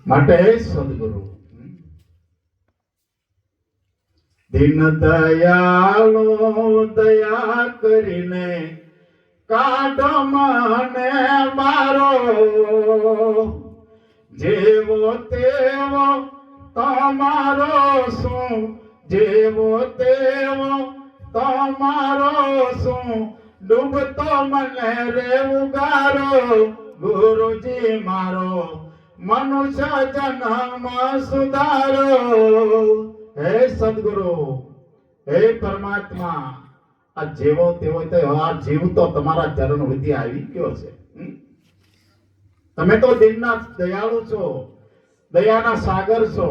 માટે સદગુરુ દીન દયાળો દયા કરીને કાઢો મને મારો, જેવો તેવો તમારો શું, જેવો તેવો તમારો શું, ડૂબતો મને રે ઉગારો, ગુરુજી મારો મનુષ્ય જન્મ સુધારો। હે સદગુરુ, હે પરમાત્મા, આ જેવો તેવો તો આ જીવ તો તમારા ચરણ વિધિ આવી ગયો છે। તમે તો દિનના દયાળુ છો, દયાના સાગર છો,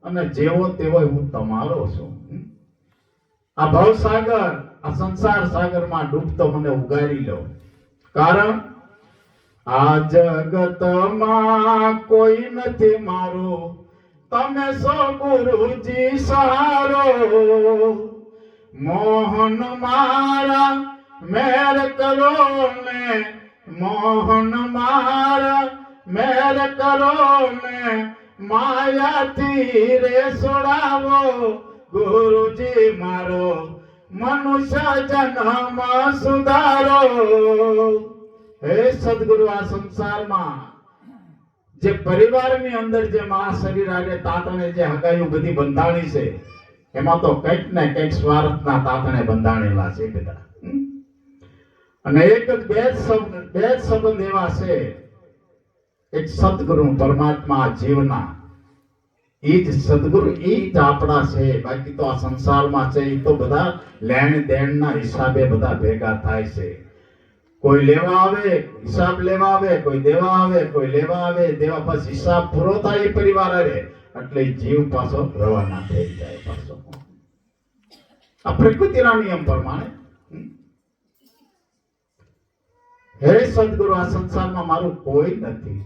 અને જેવો તેવો હું તમારો છું। આ ભવ સાગર, આ સંસાર સાગરમાં ડૂબતો મને ઉગારી લો, કારણ આ જગતમાં કોઈ નથી મારું, તમે સો ગુરુજી સહારો। મોહન મારા મેર કરો ને, મોહન મારા મેર કરો ને, માયાથી રે છોડાવો, ગુરુજી મારો મનુષ્ય જન્મ સુધારો। હે સદગુરુ, આ સંસારમાં જે પરિવારની અંદર જે મા શરીર આરે તાતણે જે હગાઈઓ બધી બંધાણી છે, એમાં તો કંઈક ને કંઈક સ્વાર્થના તાતણે બંધાણેલા છે બધા। અને એક જ બે જ સંબંધ એવા છે, એક સદગુરુ પરમાત્મા જીવના, એ જ સદગુરુ, એ જ આપણા છે। બાકી તો આ સંસારમાં છે એ તો બધા લેણ દેણના હિસાબે બધા ભેગા થાય છે। કોઈ લેવા આવે હિસાબ લેવા આવે, કોઈ દેવા આવે, કોઈ લેવા આવે દેવા, બસ હિસાબ પૂરો થાય એ પરિવાર આવે એટલે જીવ પાછો રવાના થઈ જાય પાછો આ પ્રકૃતિના નિયમ પ્રમાણે। હે સદગુરુ, આ સંસારમાં મારું કોઈ નથી,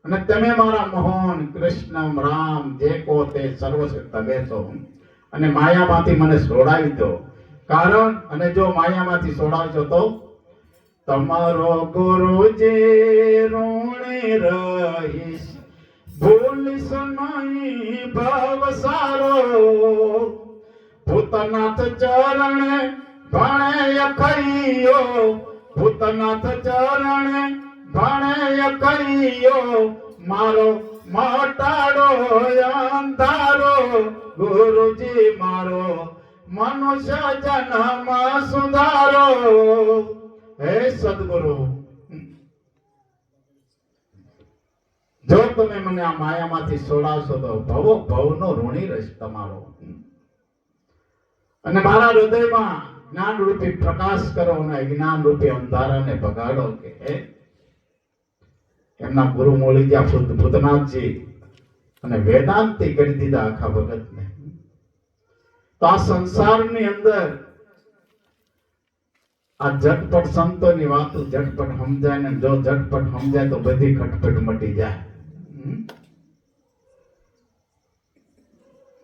અને તમે મારા મોહન કૃષ્ણ રામ જે કહો તે સર્વસ્વ તમે છો, અને માયામાંથી મને છોડાવી દો, કારણ અને જો માયામાંથી છોડાવશો તો તમારો ગુરુજી ઋણી રહીશ, ભૂલીશ નહીં ભવ સારો। ભૂતનાથ ચરણે ભણે અખૈયો, ભૂતનાથ ચરણે ભણે અખૈયો, મારો મટાડો અંધારો, ગુરુજી મારો મનુષ્ય જન્મ સુધારો। હે સદગુરુ, જો તમે મને આ માયામાંથી છોડાવશો તો ભવો ભવનો ઋણી રહીશ તમારો, અને મારા હૃદયમાં જ્ઞાન રૂપી પ્રકાશ કરો અને જ્ઞાન રૂપી અંધારાને ભગાડો। કે એમના ગુરુ મળી ગયા ભૂતનાથજી, અને વેદાંતી કરી દીધા આખા ભગતને। તો આ સંસારની અંદર આ ઝટપટ સંતોની વાતો ઝટપટ સમજાય ને, જો ઝટપટ સમજાય તો બધી ખટપટ મટી જાય,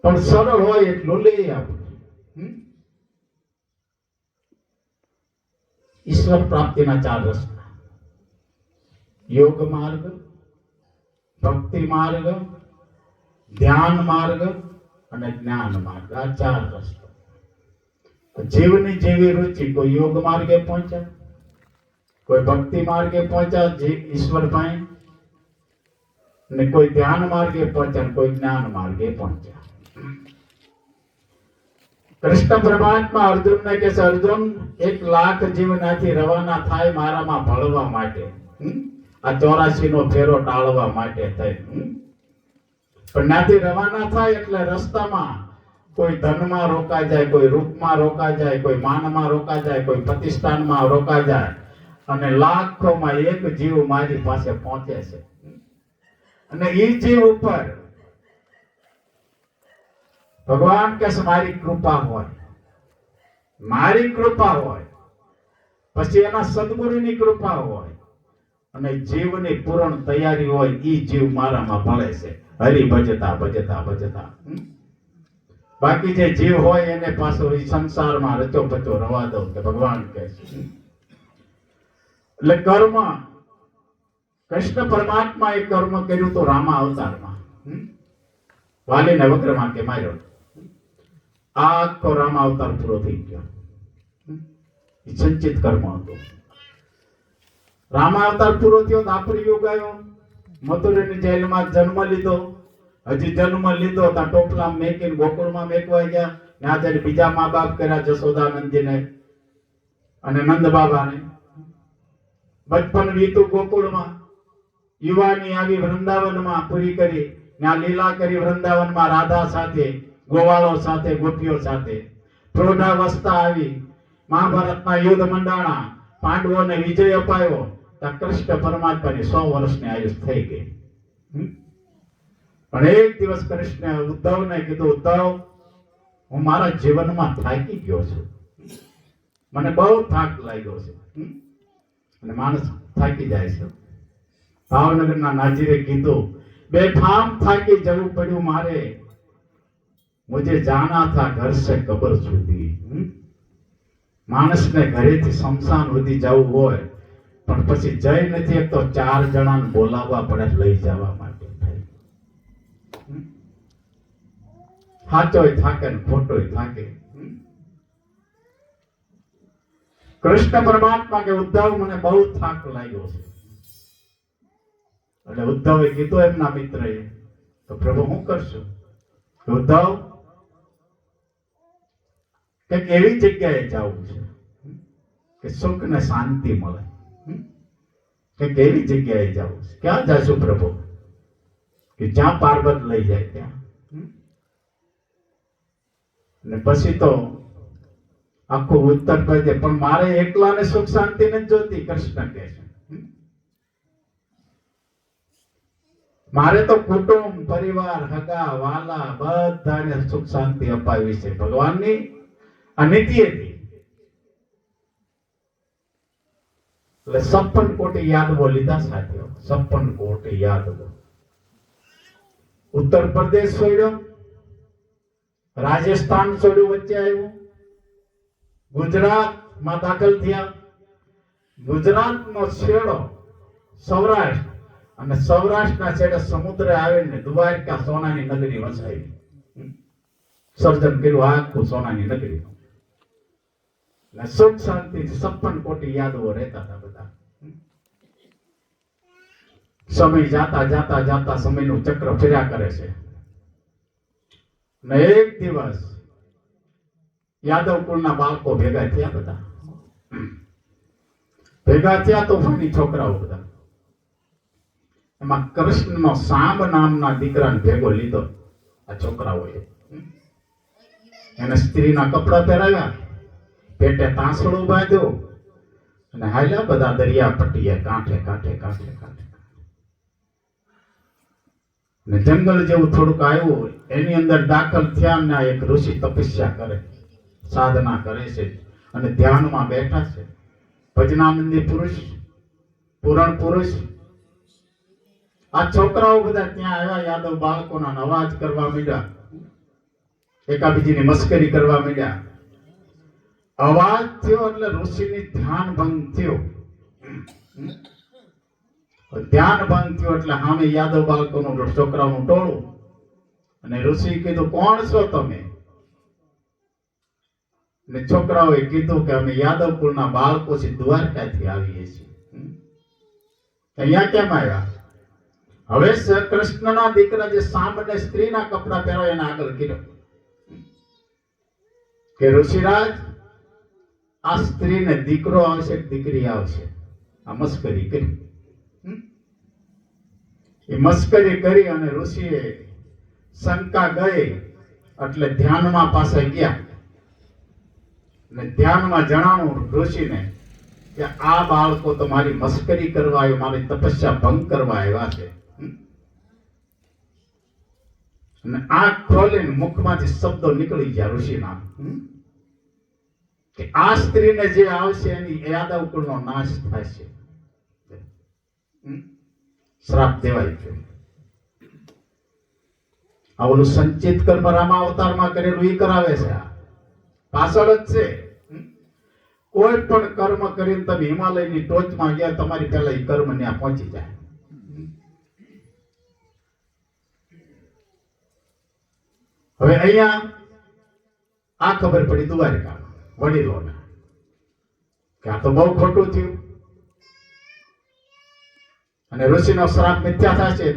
પણ સરળ હોય એટલું લઈ આપણે। ઈશ્વર પ્રાપ્તિના 4 રસ્તા, યોગ માર્ગ, ભક્તિ માર્ગ, ધ્યાન માર્ગ અને જ્ઞાન માર્ગ, આ 4 રસ્તા। જીવની જેવી રુચિ, કોઈ યોગ માર્ગે પહોંચ્યા, કોઈ ભક્તિ માર્ગે પહોંચ્યા ઈશ્વર પાસે, ને કોઈ ધ્યાન માર્ગે પહોંચ્યા, કોઈ જ્ઞાન માર્ગે પહોંચ્યા। કૃષ્ણ પરમાત્મા અર્જુનને કહે છે, અર્જુન 1,00,000 જીવ નાથી રવાના થાય મારામાં ભળવા માટે, આ 84 નો ફેરો ટાળવા માટે થઈ, પણ નાથી રવાના થાય એટલે રસ્તામાં કોઈ ધનમાં રોકાઈ જાય, કોઈ રૂપમાં રોકાઈ જાય, કોઈ માનમાં રોકાઈ જાય, કોઈ પ્રતિષ્ઠાનમાં રોકાઈ જાય, અને લાખોમાં એક જીવ મારી પાસે પહોંચે છે, અને એ જીવ ઉપર ભગવાન કે મારી કૃપા હોય, મારી કૃપા હોય, પછી એના સદગુરુની કૃપા હોય, અને જીવની પૂર્ણ તૈયારી હોય, એ જીવ મારામાં ભળે છે, હરિ ભજતા ભજતા ભજતા। બાકી જે જીવ હોય એને પાછો સંસારમાં રચો પચો રવા દો, કે ભગવાન કહે છે। એટલે કર્મ કૃષ્ણ પરમાત્મા એ કર્મ કર્યું તો રામા અવતારમાં. વાલીને વક્રમાં કે માર્યો. આ આખો રામા અવતાર પૂરો થઈ ગયો. એ સંચિત કર્મ હતું. રામા અવતાર પૂરો થયો, દાપર યુગ આવ્યો. મથુરાની જેલમાં જન્મ લીધો. હજી જન્મ લીધો ત્યાં ટોપલા મેકીને ગોકુળમાં મેકવા ગયા. ત્યાં જઈને બીજા મા બાપ કર્યા, જશોદાનંદજીને અને નંદ બાબાને. બચપન વીતું ગોકુળમાં. યુવાની આવી વૃંદાવનમાં પૂરી કરી. ત્યાં લીલા કરી વૃંદાવનમાં રાધા સાથે, ગોવાળો સાથે, ગોપીઓ સાથે. પ્રૌઢાવસ્થા આવી. મહાભારતના યુદ્ધ મંડાણા. પાંડવોને વિજય અપાયો. ત્યાં કૃષ્ણ પરમાત્માની 100 વર્ષની આયુષ થઈ ગઈ. પણ એક દિવસ કૃષ્ણે ઉદ્ધવને કીધું, ઉદ્ધવ, હું મારા જીવનમાં થાકી ગયો છું. મને બહુ થાક લાગ્યો છે. અને માણસ થાકી જાય છે. ભાવનગરના નાજીરે કીધું, બેફામ થાકી જવું પડ્યું મારે. મુજે જાના થા ઘર સે કબર સુધી. માણસને ઘરેથી શમશાન સુધી જવું હોય, પણ પછી જઈ નથી એક તો 4 જણાને બોલાવવા પડે લઈ જવા માટે. સાચોય થાકે ને ખોટોય થાકે. કૃષ્ણ પરમાત્મા કે ઉદ્ધવ, મને બહુ થાક લાગ્યો છે. એટલે ઉદ્ધવે કીધું એમના મિત્રએ, તો પ્રભુ હું કરશું? ઉદ્ધવ, કે એવી જગ્યાએ જવું છે કે સુખ ને શાંતિ મળે. કે એવી જગ્યાએ જવું છે. ક્યાં જશું પ્રભુ? કે જ્યાં પાર્વત લઈ જાય ત્યાં. અને પછી તો આખું ઉત્તર પ્રદેશ. પણ મારે એકલાને સુખ શાંતિ નથી જોતી, કૃષ્ણ કહે છે. મારે તો કુટુંબ, પરિવાર, હગા વાલા બધાને સુખ શાંતિ અપાવી છે. ભગવાનની આ નીતિ હતી. એટલે 56 કોટી યાદવો લીધા સાથીઓ. 56 કોટી યાદવો. ઉત્તર પ્રદેશ છોડ્યો, રાજસ્થાન છોડ્યું, વચ્ચે આવ્યું, ગુજરાતમાં દાખલ થયા. ગુજરાતનો છેડો સૌરાષ્ટ્ર, અને સૌરાષ્ટ્રના છેડે સમુદ્ર આવીને દ્વારકા સોનાની નગરી વસાવી. સર્જન કર્યું આખું સોનાની નગરી. સુખ શાંતિ 56 કોટી યાદવો રહેતા હતા બધા. સમય જાતા જાતા જાતા સમયનું ચક્ર ફર્યા કરે છે. ને એક દિવસ યાદવ કુળના બાળકો ભેગા થયા. બધા ભેગા થયા તો ફરી છોકરાઓ બધા. એમાં કૃષ્ણનો સાંબ નામના દીકરાને ભેગો લીધો. આ છોકરાઓએ એને સ્ત્રીના કપડા પહેરાવ્યા, પેટે તાંસળું બાંધ્યું, અને હાલ્યા બધા દરિયા પટ્ટીએ કાંઠે કાંઠે કાંઠે કાંઠે. ને જંગલ જેવું થોડુંક આવ્યું, એની અંદર દાખલ થયા. ને એક ઋષિ તપસ્યા કરે, સાધના કરે છે, અને ધ્યાનમાં બેઠા છે. ભજનાનંદી પુરુષ, પૂરણ પુરુષ. આ છોકરાઓ બધા ત્યાં આવ્યા. યાદવ બાળકોના અવાજ કરવા માંડ્યા, એકાબીજીની મસ્કરી કરવા માંડ્યા. અવાજ થયો એટલે ઋષિની ધ્યાન ભંગ થયો. ધ્યાન ભંગ થયો એટલે સામે યાદવ બાળકોનું, છોકરાઓનું ટોળું. અને ઋષિ કીધું, કોણ છો તમે? ને છોકરાઓએ કીધું કે અમે યાદવ કુળના બાળકો છે, દ્વારકાથી આવીએ છીએ. અહીંયા કેમ આવ્યા? હવે કૃષ્ણના દીકરા જે સાંભળે સ્ત્રીના કપડા પહેરો એને આગળ કીધું કે ઋષિરાજ, આ સ્ત્રીને દીકરો આવશે, દીકરી આવશે. આ મસ્કરી કરી. એ મસ્કરી કરી અને ઋષિએ શંકા ગઈ એટલે ધ્યાનમાં પાસે ગયા. ને ધ્યાનમાં જણાવું ઋષિને કે આ બાળકો તો મારી મસ્કરી કરવા આવ્યા, મારી તપસ્યા ભંગ કરવા આવ્યા છે. અને આંખ ખોલીને મુખમાંથી શબ્દો નીકળી ગયા ઋષિના કે આ સ્ત્રીને જે આવશે એની યાદવ કુળનો નાશ થશે. શ્રાપ દેવાય છે. આ ઓલું સંચિત કર્મ રામા અવતારમાં કરેલું એ કરાવે છે. આ પાછળ જ છે. કોઈ પણ કર્મ કરીને તમે હિમાલયની ટોચમાં ગયા, તમારી પહેલા એ કર્મ ત્યાં પહોંચી જાય. હવે અહીંયા આ ખબર પડી દ્વારિકા વડીલોને કે આ તો બહુ ખોટું થયું અને ઋષિનો શ્રાપ મિથ્યા થશે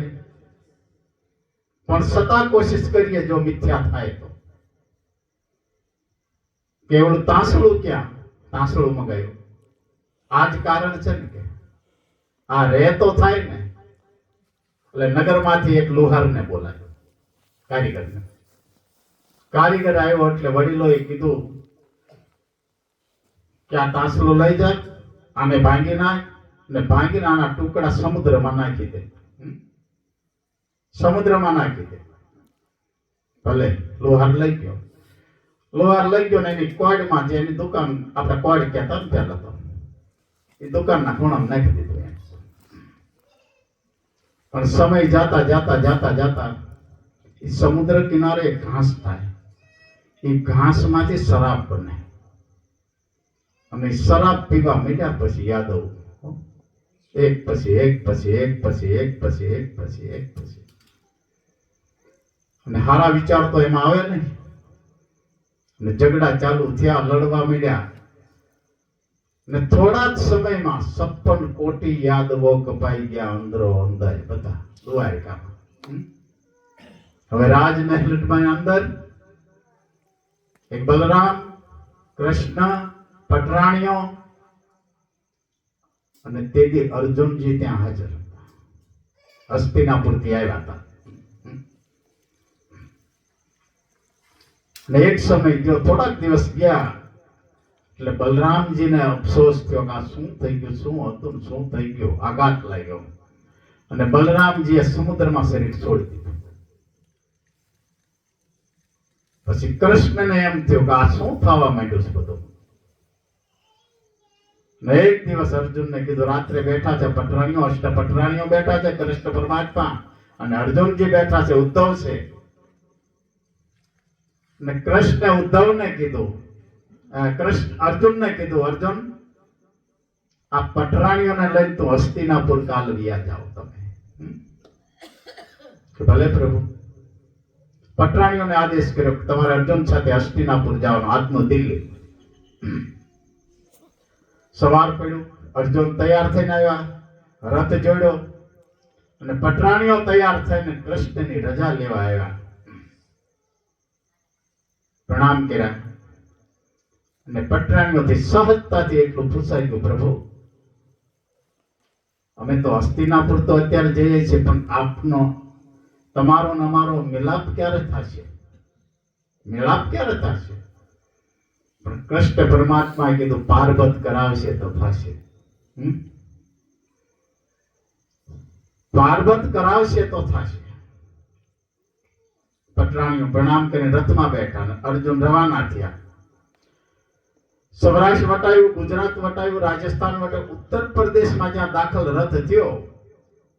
પણ છતાં કોશિશ કરીએ જો મિથ્યા થાય તો કેવળ તાંસળું ક્યાં તાંસળું મગાયું આ જ કારણ છે ને કે આ રે તો થાય ને એટલે નગરમાંથી એક લુહારને બોલાયો કારીગરને. કારીગર આવ્યો એટલે વડીલોએ કીધું કે આ તાંસળું લઈ જાય આને ભાંગી નાખ ને ભાંગીને આના ટુકડા સમુદ્રમાં નાખી દે. સમુદ્રમાં નાખી દે. ભલે લોહાર લઈ ગયો. લોહાર લઈ ગયો ને એની કોડમાં જે એની દુકાન આપણે કોડ કહેતા ને પહેલા તો એ દુકાનના ખૂણામાં નાખી દીધું. પણ સમય જાતા જાતા જાતા જાતા એ સમુદ્ર કિનારે ઘાસ થાય. એ ઘાસમાંથી શરાબ બને અને શરાબ પીવા માંડ્યા પછી યાદવ એક પછી એક પછી એક પછી એક પછી એક પછી એક પછી અને હારા વિચાર તો એમાં આવે નહીં ને ઝઘડા ચાલુ થયા લડવા માંડ્યા ને થોડા જ સમયમાં 56 કોટી યાદવો કપાઈ ગયા અંદરો અંદર બધા દ્વારિકામાં. હવે રાજમહેલમાં અંદર એક બલરામ કૃષ્ણ પટરાણીઓ અને તેથી અર્જુનજી ત્યાં હાજર હતા. હસ્તિનાપુરથી આવ્યા હતા. ને એક સમય ગયો થોડાક દિવસ ગયા એટલે બલરામજીને અફસોસ થયો કે આ શું થઈ ગયું શું હતું શું થઈ ગયું આઘાત લાગ્યો અને બલરામજીએ સમુદ્રમાં શરીર છોડી દીધું. પછી કૃષ્ણને એમ થયું કે આ શું થવા માંડ્યું છે બધું. એક દિવસ અર્જુનને કીધું રાત્રે બેઠા છે પટરાણીઓ અષ્ટપટરાણીઓ બેઠા છે કૃષ્ણ પરમાત્મા અને અર્જુનજી બેઠા છે ઉદ્ધવ છે ને કૃષ્ણે ઉદ્ધવને કીધું અર્જુનને કીધું અર્જુન આ પટરાણીઓને લઈને તું હસ્તિનાપુર કાલ વ્યા જાઓ તમે. ભલે પ્રભુ. પટરાણીઓને આદેશ કર્યો કે તમારે અર્જુન સાથે હસ્તિનાપુર જવાનું આજનું દિલ્હી. સવાર પડ્યું અર્જુન તૈયાર થઈને આવ્યા રથ જોડ્યો અને પટરાણીઓ તૈયાર થઈને કૃષ્ણની રજા લેવા આવ્યા. પ્રણામ કર્યા અને પટરાણીઓથી સહજતાથી એટલું પૂછાઈ ગયું પ્રભુ અમે તો હસ્તિનાપુર તો અત્યારે જઈએ છીએ પણ આપનો તમારો ને અમારો મિલાપ ક્યારે થશે મિલાપ ક્યારે થશે. પણ કૃષ્ણ પરમાત્માએ કીધું પાર્વત કરાવશે તો થશે. પાર્વત કરાવશે તો થશે. પટરાણીઓ પ્રણામ કરીને રથમાં બેઠા અને અર્જુન રવાના થયા. સૌરાષ્ટ્ર વટાયું ગુજરાત વટાયું રાજસ્થાન વટાયું ઉત્તર પ્રદેશમાં જ્યાં દાખલ રથ થયો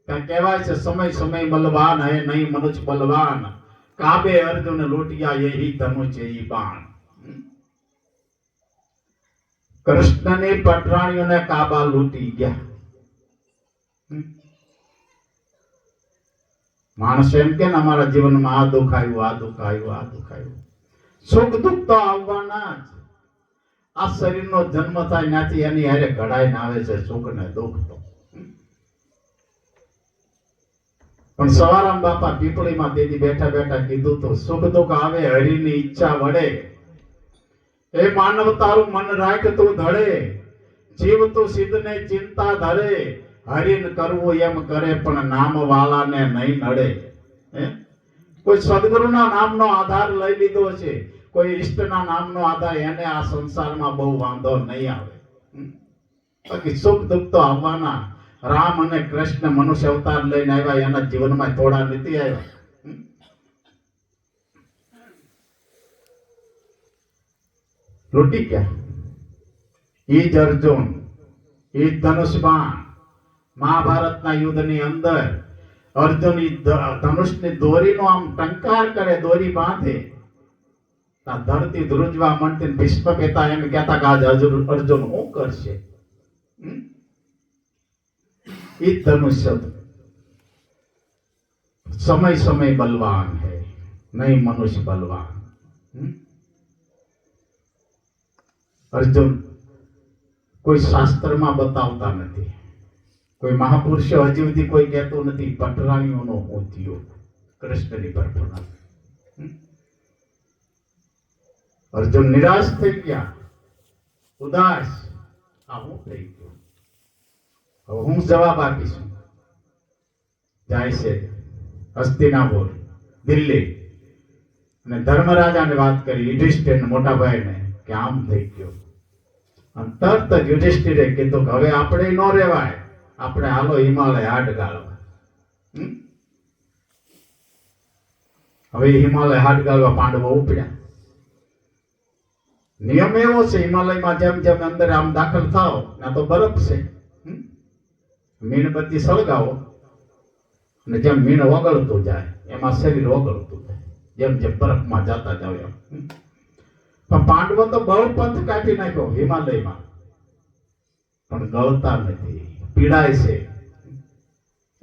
ત્યાં કહેવાય છે સમય સમય બલવાન હે નહીં મનુજ બલવાન કાબે અર્જુન લોટિયા યહી ધનુષ યહી બાણ. કૃષ્ણને પટરાણીઓને કાબા લૂંટી ગયા. માણસ એમ કે અમારા જીવનમાં આ દુઃખ આવ્યું આ દુઃખ આવ્યું આ દુઃખ આવ્યું. સુખ દુઃખ તો આવવાના જ. આ શરીરનો જન્મ થાય ત્યાંથી એની હારે ઘડાઈને આવે છે સુખ ને દુઃખ તો. પણ સવારામ બાપા પીપળીમાં તેથી બેઠા બેઠા કીધું તો સુખ દુઃખ આવે હરિની ઈચ્છા વડે. એ માનવ તારું મન રાખ તું ધડે જીવ તું સિદ્ધ ને ચિંતા ધરે હરિન કરવું એમ કરે પણ નામ વાળાને નહીં નડે. કોઈ સદગુરુના નામનો આધાર લઈ લીધો છે કોઈ ઈષ્ટના નામનો આધાર એને આ સંસારમાં બહુ વાંધો નહીં આવે. બાકી સુખ દુઃખ તો આવવાના. રામ અને કૃષ્ણ મનુષ્ય અવતાર લઈને આવ્યા એના જીવનમાં થોડા નથી આવ્યા. લૂંટી ગયા. ઈ જ અર્જુન ઈ ધનુષ બાણ. મહાભારતના યુદ્ધની અંદર અર્જુન ધનુષની દોરીનો આમ ટંકાર કરે દોરી બાંધે ધરતી ધ્રુજવા મળતી. ભીષ્મ પિતા એમ કહેતા કે આજ અર્જુન શું કરશે. ઈ ધનુષ્ય સમય સમય બલવાન હે નહીં મનુષ્ય બલવાન. અર્જુન કોઈ શાસ્ત્રમાં બતાવતા નથી, કોઈ મહાપુરુષો હજી સુધી કોઈ કહેતું નથી પટરાણીઓનો હું થયો કૃષ્ણની પરપૂર્ણ. અર્જુન નિરાશ થઈ ગયા, ઉદાસ. આ હું થઈ ગયો, હવે હું જવાબ આપીશું. જાય છે હસ્તિનાપુર, દિલ્હી, અને ધર્મરાજાને વાત કરી, યુધિષ્ઠિર મોટા ભાઈને, કે આમ થઈ ગયો. અને તરત જ યુધિષ્ઠિરે કીધું કે હવે આપણે ન રહેવાય, આપણે હાલો હિમાલય હાડ ગાળવા. હવે હિમાલય હાડ ગાળવા પાંડવો ઉપડ્યા. નિયમ એવો છે હિમાલયમાં, જેમ જેમ અંદર આમ દાખલ થાવ ના તો બરફ છે, મીણબત્તી સળગાવો અને જેમ મીણ ઓગળતું જાય એમાં શરીર ઓગળતું જાય, જેમ જેમ બરફમાં જતા જાવ એમ. પણ પાંડવો તો બહુ પંથ કાઢી નાખ્યો હિમાલયમાં, પણ ગળતા નથી, પીડાય છે.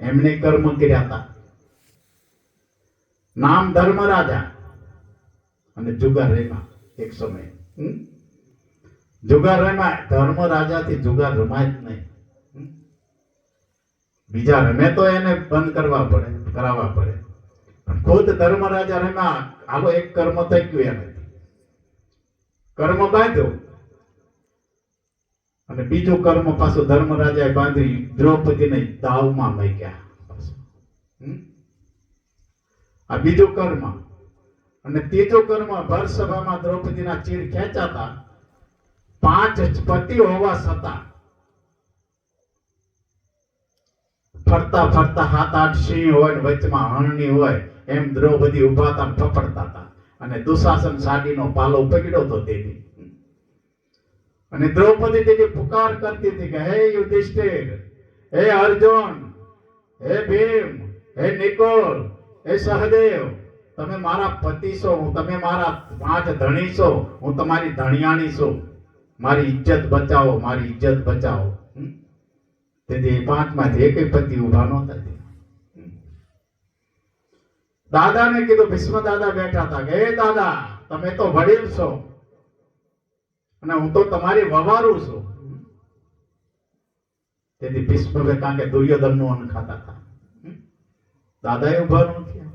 એમને કર્મ કર્યા હતા. નામ ધર્મરાજા અને જુગાર રેમા. એક સમય જુગાર રમાય, ધર્મરાજાથી જુગાર રમાય જ નહીં. બીજા રમે તો એને બંધ કરાવવા પડે, પણ ખુદ ધર્મરાજા રમ્યા. હાલો એક કર્મ થઈ ગયું, એને કર્મ બાંધ્યો, અને બીજું કર્મ પાછું ધર્મરાજાએ બાંધી દ્રૌપદીને દાવમાં મૂક્યા. આ બીજું કર્મ. અને ત્રીજું કર્મ, ભર સભામાં દ્રૌપદીના ચીર ખેંચાતા, 5 પતિ હોવા છતાં ફરતા ફરતા 7-8 સિંહ હોય ને વચમાં હરણી હોય એમ દ્રૌપદી ઉભા હતા, ફફડતા હતા. અને દુશાસન સાડીનો પાલો પકડ્યો હતો તેથી. અને દ્રૌપદી તેથી પુકાર કરતી હતી કે હે યુધિષ્ઠિર, હે અર્જુન, હે ભીમ, હે નિકોલ, હે સહદેવ, તમે મારા પતિ છો, તમે મારા 5 ધણી છો, હું તમારી ધણિયાણી છું. મારી ઇજ્જત બચાવો, મારી ઇજ્જત બચાવો. તેથી 5માંથી એકેય પતિ ઉભા નહોતા. દાદાને કીધું, ભીષ્મ દાદા બેઠા હતા કે હે દાદા, તમે તો વડીલ છો અને હું તો તમારી વવારું છું. તેથી ભીષ્મ, કારણ કે દુર્યોધનનું અન્ન ખાતા હતા, દાદાએ ઉભા ન થયા.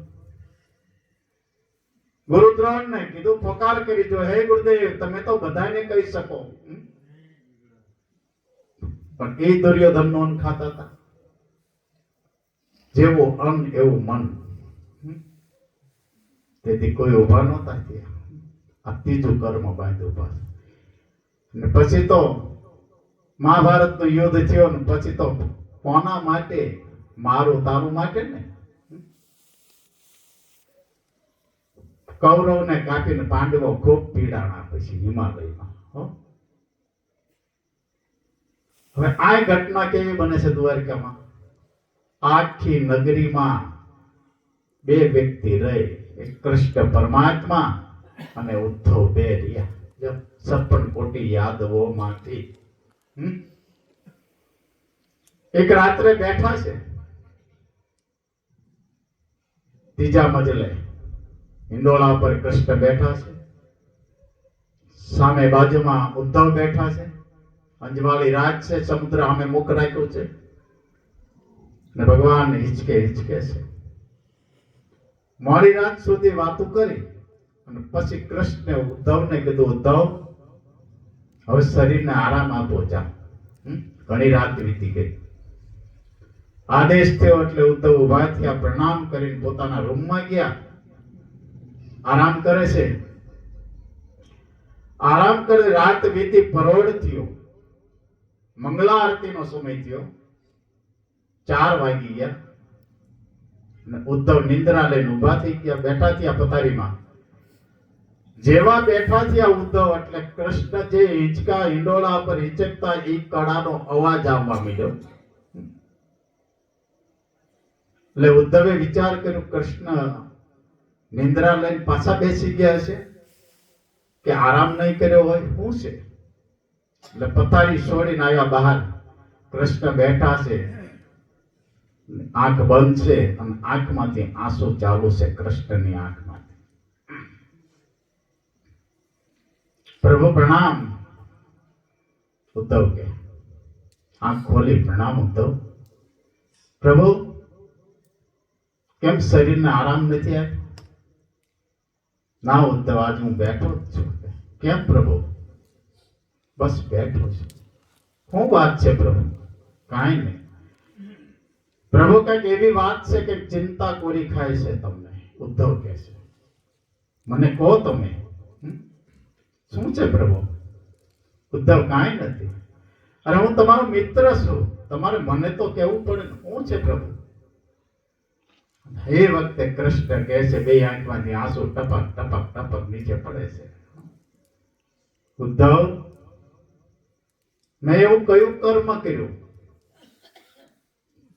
ગુરુ દ્રોણને કીધું, પોકાર કરી જો, હે ગુરુદેવ, તમે તો બધાને કહી શકો, પણ એ દુર્યોધનનું અન્ન ખાતા હતા. જેવો અન્ન એવું મન. તેથી કોઈ ઉભા નહોતા થયા. આ ત્રીજું કર્મ બાંધ્યું પાછું. અને પછી તો મહાભારતનું યુદ્ધ થયું, ને પછી તો કોના માટે? મારું તારું માટે ને. કૌરવને કાપીને પાંડવો ખૂબ પીડાણા પછી હિમાલયમાં. હવે આ ઘટના કેવી બને છે દ્વારકામાં? આખી નગરીમાં 2 વ્યક્તિ રહે, એક કૃષ્ણ પરમાત્મા અને ઉદ્ધવ, 2 રહ્યા. 56 કોટી યાદવો માંથી એક રાત્રે બેઠા છે ત્રીજા મજલે. હિંડોળા પર કૃષ્ણ બેઠા છે, સામે બાજુમાં ઉદ્ધવ બેઠા છે. અંજવાળી રાત છે, સમુદ્ર સામે મુખ રાખ્યું છે, ને ભગવાન હિચકે છે. મોડી રાત સુધી વાતો કરી અને પછી કૃષ્ણે ઉદ્ધવને કીધું, ઉદ્ધવ, હવે શરીરને આરામ આપો, જા, ઘણી રાત વીતી ગઈ. આદેશ થયો એટલે ઉદ્ધવ ઉભા થયા, પ્રણામ કરીને પોતાના રૂમમાં ગયા. આરામ કરે છે. આરામ કરે, રાત વીતી, પરોઢ થયો, મંગલા આરતીનો સમય થયો, 4 વાગી ગયા. ઉદ્ધવ નિંદ્રા લઈને ઉભા થઈ ગયા, બેઠા થયા પથારીમાં. જેવા બેઠા થયા ઉદ્ધવ, એટલે કૃષ્ણ જે હિંચકા હિંડોળા પર હિંચકતા, એ કડાનો અવાજ આવવા માંડ્યો. એટલે ઉદ્ધવે વિચાર કર્યો, કૃષ્ણ નિંદ્રા લઈને પાછા બેસી ગયા છે કે આરામ નહીં કર્યો હોય, શું છે? એટલે પથારી છોડીને આવ્યા બહાર. કૃષ્ણ બેઠા છે, આંખ બંધ છે અને આંખમાંથી આંસુ ચાલુ છે કૃષ્ણની આંખમાંથી. પ્રભુ પ્રણામ. ઉદ્ધવ કે આંખ ખોલી પ્રણામ ઉદ્ધવ. પ્રભુ કેમ શરીરને આરામ નથી આપ્યો? ના ઉદ્ધવ, આજ હું બેઠો જ છું. કેમ પ્રભુ? બસ બેઠો છું. શું વાત છે પ્રભુ? કાંઈ નહીં પ્રભુ, કઈક એવી વાત છે કે ચિંતા કોરી ખાય છે તમને. ઉદ્ધવ કહે છે, મને કહો તમે. શું છે પ્રભુ? ઉદ્ધવ, કાંઈ નથી. અરે હું તમારો મિત્ર છું, તમારે મને તો કહેવું પડે ને. શું છે પ્રભુ? એ વખતે કૃષ્ણ કહે છે, બે આંખમાંથી આંસુ ટપક ટપક ટપક નીચે પડે છે. ઉદ્ધવ, મેં એવું કયું કર્મ કર્યું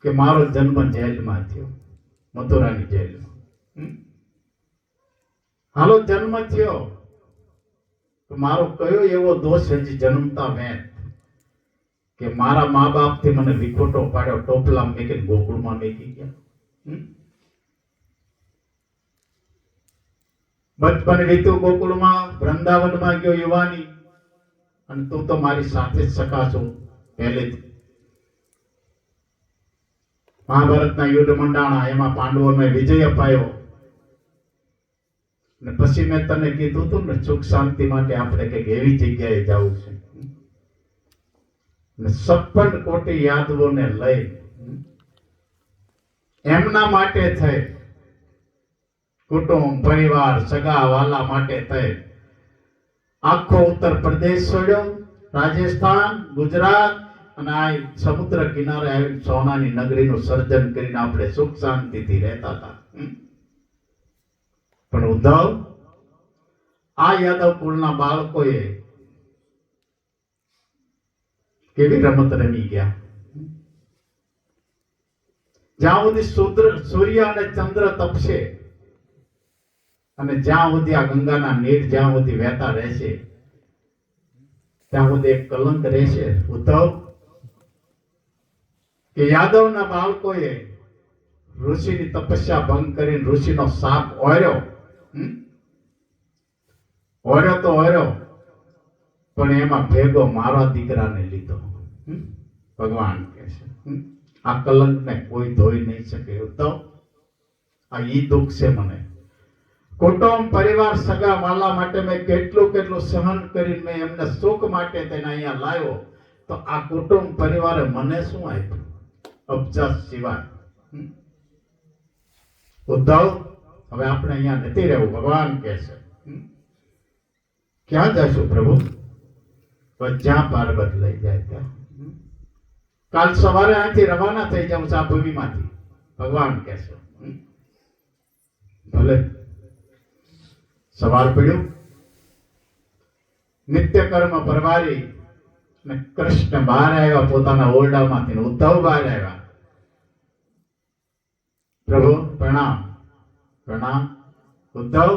કે મારો જન્મ જેલમાં થયો, મથુરાની જેલમાં? હાલો જન્મ થયો તો મારો કયો એવો દોષ હજી જન્મતા વેત કે મારા મા બાપ થી મને વિખોટો પાડ્યો, ટોપલા મેકીને ગોકુળમાં મેકી ગયા? બચપન વીત્યું ગોકુળમાં, વૃંદાવનમાં ગયો યુવાની, અને તું તો મારી સાથે જ સખા છો પહેલેથી. મહાભારતના યુદ્ધ મંડાણા, એમાં પાંડવોને વિજય અપાયો. ને પછી મેં તને કીધું હતું ને, સુખ શાંતિ માટે આપણે કઈક એવી જગ્યાએ જવું છે. ને 56 કોટી યાદવોને લઈ એમના માટે થઈ, કુટુંબ પરિવાર સગા વાલા માટે થઈ આખો ઉત્તર પ્રદેશ છોડ્યો, રાજસ્થાન, ગુજરાત, અને આ સમુદ્ર કિનારે આવી સોનાની નગરીનું સર્જન કરીને આપણે સુખ શાંતિથી રહેતા હતા. પણ ઉદ્ધવ, આ યાદવ કુળના બાળકોએ કેવી રમત રમી ગયા. જ્યાં સુધી સૂર્ય અને ચંદ્ર તપશે અને જ્યાં સુધી આ ગંગાના નીર જ્યાં સુધી વહેતા રહેશે ત્યાં સુધી એક કલંક રહેશે. ઉદ્ધવ, કે યાદવના બાળકોએ ઋષિની તપસ્યા ભંગ કરીને ઋષિનો શાપ ઓર્યો. ઓર્યો તો ઓર્યો, પણ એમાં ભેગો મારા દીકરાને લીધો. ભગવાન કહે છે, આ કલંકને કોઈ ધોઈ નહીં શકે. ઉદ્ધવ, આ ઈ દુઃખ છે મને. કુટુંબ પરિવાર સગા વાલા માટે મેં કેટલું કેટલું સહન કરીને મેં એમને સુખ માટે તેને અહીંયા લાવ્યો, તો આ કુટુંબ પરિવારે મને શું આપ્યું? અબજસ સિવાય. ઉદ્ધવ, હવે આપણે અહીંયા નથી રહેવું. ભગવાન કહે છે, ક્યાં જશું પ્રભુ? જ્યાં પાર્વત લઈ જાય ત્યાં. કાલ સવારે અહીંથી રવાના થઈ જાઉં છું આ ભૂમિમાંથી. ભગવાન કહે છે, ભલે. સવાર પડ્યું, નિત્ય કર્મ પરવારી ને કૃષ્ણ બહાર આવ્યા પોતાના ઓરડામાંથી. ઉદ્ધવ બહાર આવ્યા. પ્રભુ પ્રણામ. પ્રણામ. ઉદ્ધવ,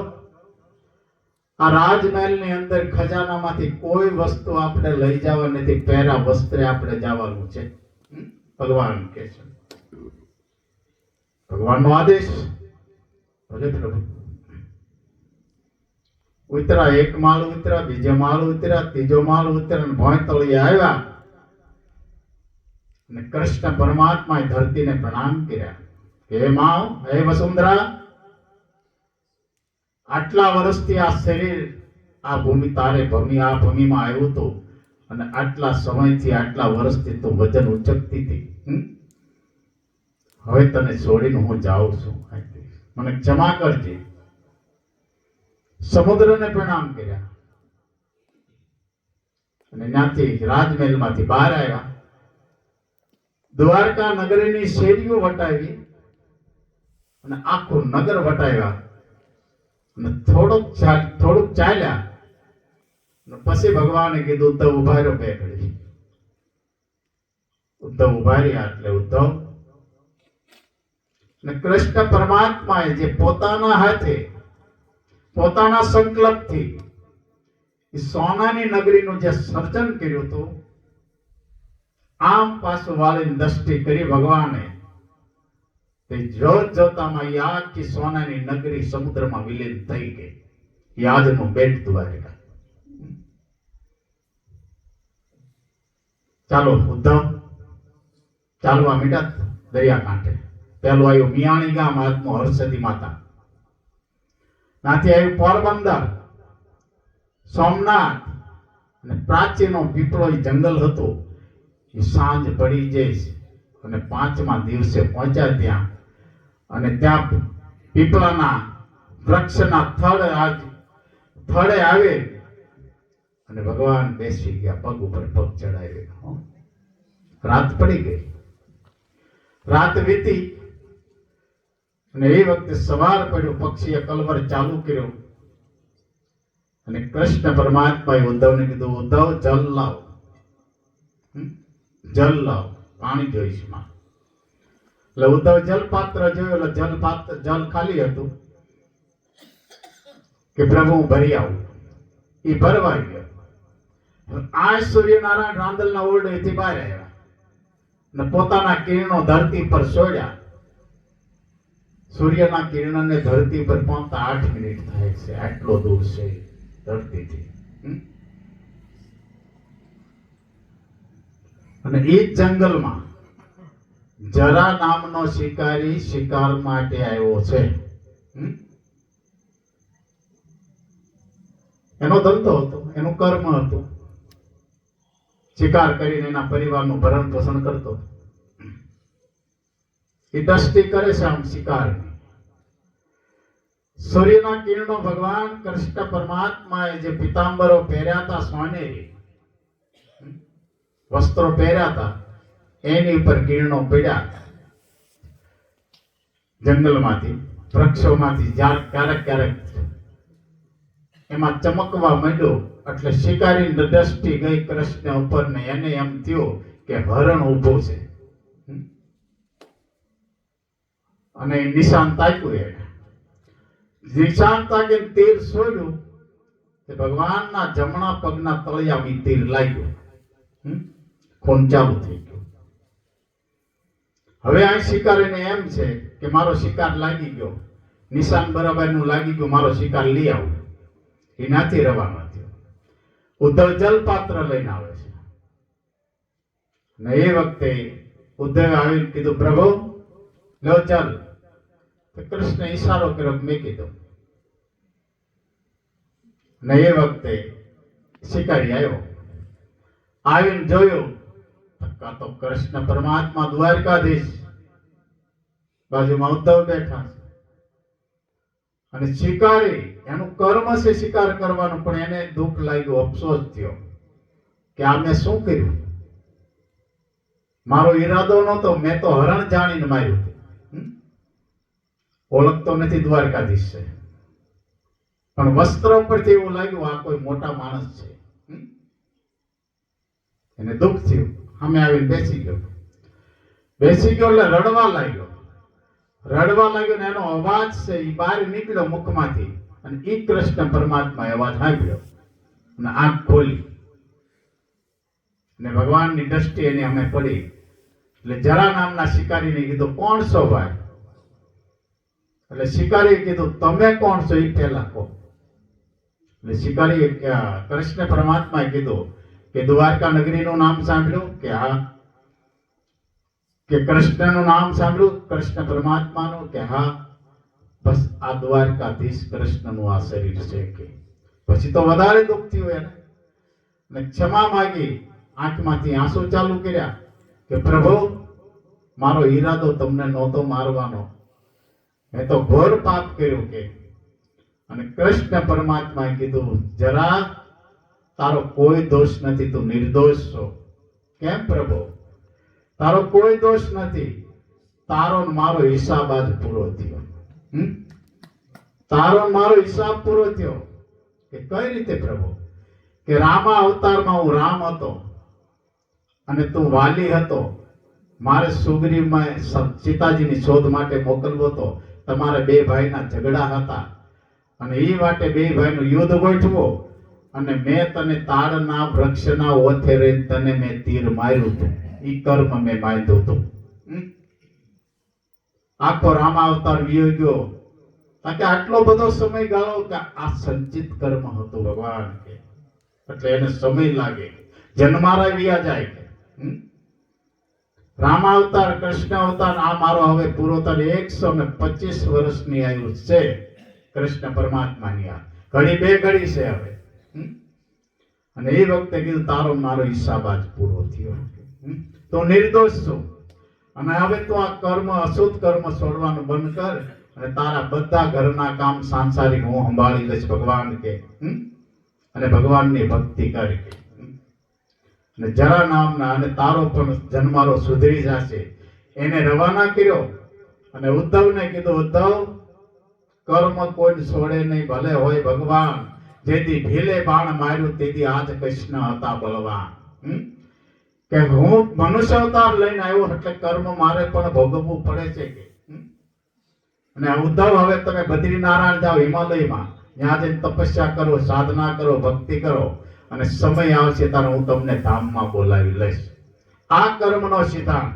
આ રાજમહેલની અંદર ખજાનામાંથી કોઈ વસ્તુ આપણે લઈ જવા નથી, પહેરા વસ્ત્રે આપણે જવાનું છે. ભગવાન કહે છે, ભગવાનનો આદેશ. ભલે પ્રભુ. ઉતરા, એક માળ ઉતરા, બીજો માળ ઉતરા, ત્રીજો માળ ઉતરા, ભોંયતળિયે આવ્યા અને કૃષ્ણ પરમાત્માએ ધરતીને પ્રણામ કર્યા. હે માવ, હે વસુંધરા, આટલા વર્ષથી આ શરીર, આ ભૂમિ તારે આ ભૂમિમાં આવ્યું હતું, અને આટલા સમયથી આટલા વર્ષથી તું વજન ઉચકતી હતી. હવે તને છોડીને હું જાઉં છું, મને ક્ષમા કરજે. સમુદ્રને પ્રણામ કર્યા અને ત્યાંથી રાજમહેલમાંથી બહાર આવ્યા. દ્વારકા નગરીની શેરીઓ વટાવી અને આખું નગર વટાવ્યા અને થોડુંક ચાલ્યા. પછી ભગવાને કીધું, ઉદ્ધવ ઉભા રહ્યો બે ઘડી. ઉદ્ધવ ઉભા રહ્યા. એટલે ઉદ્ધવ ને કૃષ્ણ પરમાત્માએ જે પોતાના હાથે પોતાના સંકલ્પથી સોનાની નગરીનું જે સર્જન કર્યું હતું, આમ પાછું વાળીને દ્રષ્ટિ કરી ભગવાને, તે જોત જોતામાં એ આખી સોનાની નગરી સમુદ્રમાં વિલીન થઈ ગઈ. યાદનું બેટ દ્વારકા. ચાલો ઉદ્ધવ ચાલવા મીઠા દરિયા કાંઠે. પેલું આવ્યું મિયાણી ગામ, હાથમાં હર્ષદી માતા. ત્યાંથી આવ્યું પોરબંદર, સોમનાથ અને પ્રાચીનો પીપળો એ જંગલ હતો. એ સાંજ પડી જઈશ અને 5મા દિવસે પહોંચ્યા ત્યાં. અને ત્યાં પીપળાના વૃક્ષના થડે આવે અને ભગવાન બેસી ગયા, પગ ઉપર પગ ચડાવ્યો. રાત પડી ગઈ. રાત વીતી અને એ વખતે સવાર પડ્યો. પક્ષીએ કલવર ચાલુ કર્યો અને કૃષ્ણ પરમાત્માએ ઉદ્ધવને કીધું, ઉદ્ધવ જલ લાવ, જલ લાવ, પાણી જોઈશ માં. એટલે ઉદ્ધવ જલ પાત્ર જોયું. એટલે જલ ખાલી હતું કે પ્રભુ હું ભરી આવું. એ ભરવાઈ ગયો. આ સૂર્યનારાયણ રાંદલના ઓરડેથી બહાર આવ્યા અને પોતાના કિરણો ધરતી પર છોડ્યા. સૂર્યના કિરણને ધરતી પર પહોંચતા 8 મિનિટ થાય છે. આટલો દૂર છે ધરતીથી. અને એ જંગલમાં જરા નામનો શિકારી શિકાર માટે આવ્યો છે. એનો ધંધો હતો, એનું કર્મ હતું. શિકાર કરીને એના પરિવારનું ભરણ પોષણ કરતો. એ દ્રષ્ટિ કરે છે આમ શિકારની. સૂર્યના કિરણો ભગવાન કૃષ્ણ પરમાત્માએ જે પિતાંબરો પહેર્યા હતા, સોનેરી વસ્ત્રો પહેર્યા હતા, એની ઉપર કિરણો પડ્યા. જંગલમાંથી, વૃક્ષોમાંથી ક્યારેક ક્યારેક એમાં ચમકવા માંડ્યો. એટલે શિકારી દ્રષ્ટિ ગઈ કૃષ્ણ ઉપર ને એને એમ થયું કે હરણ ઊભો છે. અને નિશાન તાક્યું. એને નિશાન તાકીને તીર છોડ્યું કે ભગવાનના જમણા પગના તળિયામાં તીર લાગ્યું. ખૂન ચાલુ થઈ ગયું. હવે આ શિકારીને એમ છે કે મારો શિકાર લાગી ગયો, નિશાન બરાબર નું લાગી ગયું, મારો શિકાર લઈ આવું. એનાથી રવાનો થયો. ઉદ્ધવ જલપાત્ર લઈને આવે છે. ને એ વખતે ઉદ્ધવે આવીને કીધું, પ્રભુ લો જલ. તો કૃષ્ણ ઈશારો કર્યો, મેં કીધું. ને એ વખતે શિકારી આવ્યો. આવીને જોયું તો કૃષ્ણ પરમાત્મા દ્વારકાધીશ, બાજુમાં ઉદ્ધવ બેઠા છે. અને શિકારી એનું કર્મ છે શિકાર કરવાનું, પણ એને દુઃખ લાગ્યું, અફસોસ થયો કે આ મેં શું કર્યું. મારો ઈરાદો નહોતો, મેં તો હરણ જાણીને માર્યું. ઓળખતો નથી દ્વારકાધીશ છે, પણ વસ્ત્ર પરથી એવું લાગ્યું આ કોઈ મોટા માણસ છે. એને દુઃખ થયું. સામે આવીને બેસી ગયો એટલે રડવા લાગ્યો. ને એનો અવાજ છે એ બહાર નીકળ્યો મુખમાંથી. અને ઈ કૃષ્ણ પરમાત્માએ અવાજ સાંભળ્યો અને આંખ ખોલી. ને ભગવાનની દ્રષ્ટિ એની અમે પડી. એટલે જરા નામના શિકારીને કીધું, કોણ છો ભાઈ? એટલે શિકારીએ કીધું, તમે કોણ છો એ પહેલા કહો. એટલે શિકારીએ કૃષ્ણ પરમાત્માએ કીધું કે દ્વારકા નગરીનું નામ સાંભળ્યું? કે હા. કે કૃષ્ણનું નામ સાંભળ્યું, કૃષ્ણ પરમાત્માનું? કે હા. બસ આ દ્વારકાધીશ કૃષ્ણનું આ શરીર છે. કે પછી તો વધારે દુઃખ થયું એને. ને ક્ષમા માગી, આંખમાંથી આંસુ ચાલુ કર્યા કે પ્રભુ મારો ઈરાદો તમને નહોતો મારવાનો, મેં તો ઘોર પાપ કર્યું. કે અને કૃષ્ણ પરમાત્માએ કીધું, જરા તારો કોઈ દોષ નથી, તું નિર્દોષ છો. કેમ પ્રભુ? તારો કોઈ દોષ નથી. તારો મારો હિસાબ આજ પૂરો થયો. તારો મારો હિસાબ પૂરો થયો. કે કઈ રીતે પ્રભુ? કે રામા અવતારમાં હું રામ હતો અને તું વાલી હતો. મારે સુગ્રીવમાં સીતાજીની શોધ માટે મોકલવો હતો. તમારે બે ભાઈના ઝઘડા હતા અને એ માટે બે ભાઈનું યુદ્ધ ગોઠવો. અને મેં તને તાડના વૃક્ષના ઓથે રહીને તને મેં તીર માર્યું હતું. ઈ કર્મ મેં બાંધ્યું હતું. આખો રામાવતાર વિયો ગયો. કારણ કે આટલો બધો સમય ગાળો કે આ સંચિત કર્મ હતું ભગવાન. કે એટલે એને સમય લાગે, જન્મારા વિયા જાય. હમ? રામાવતાર, કૃષ્ણ અવતાર, આ મારો હવે પૂરો થાય 125 વર્ષની આયુ છે કૃષ્ણ પરમાત્માની. આ ઘડી બે ઘડી છે હવે. હમ? અને એ વખતે કીધું તારો મારો હિસાબ આજ પૂરો થયો. તો નિર્દોષ છું અને હવે તું આ કર્મ, અશુદ્ધ કર્મ છોડવાનું બંધ કર અને તારા બધા ઘરના કામ સાંસારિક હું સંભાળી લઈશ ભગવાન કે. અને ભગવાનની ભક્તિ કરી કે. અને જરા નામના અને તારો પણ જન્મારો સુધરી જશે એને રવાના કર્યો. અને ઉદ્ધવને કીધું ઉદ્ધવ કર્મ કોઈ છોડે નહીં, ભલે હોય ભગવાન. જેથી ભીલે બાણ માર્યું તેથી આજ કૃષ્ણ હતા બળવાન. કે હું મનુષ્ય અવતાર લઈને આવ્યો એટલે કર્મ મારે પણ ભોગવવું પડે છે કે. અને ઉદ્ધવ હવે તમે બદ્રીનારાયણ જાઓ હિમાલયમાં, ત્યાં જઈને તપસ્યા કરો, સાધના કરો, ભક્તિ કરો અને સમય આવશે ત્યારે હું તમને ધામમાં બોલાવી લઈશ. આ કર્મનો સિદ્ધાંત.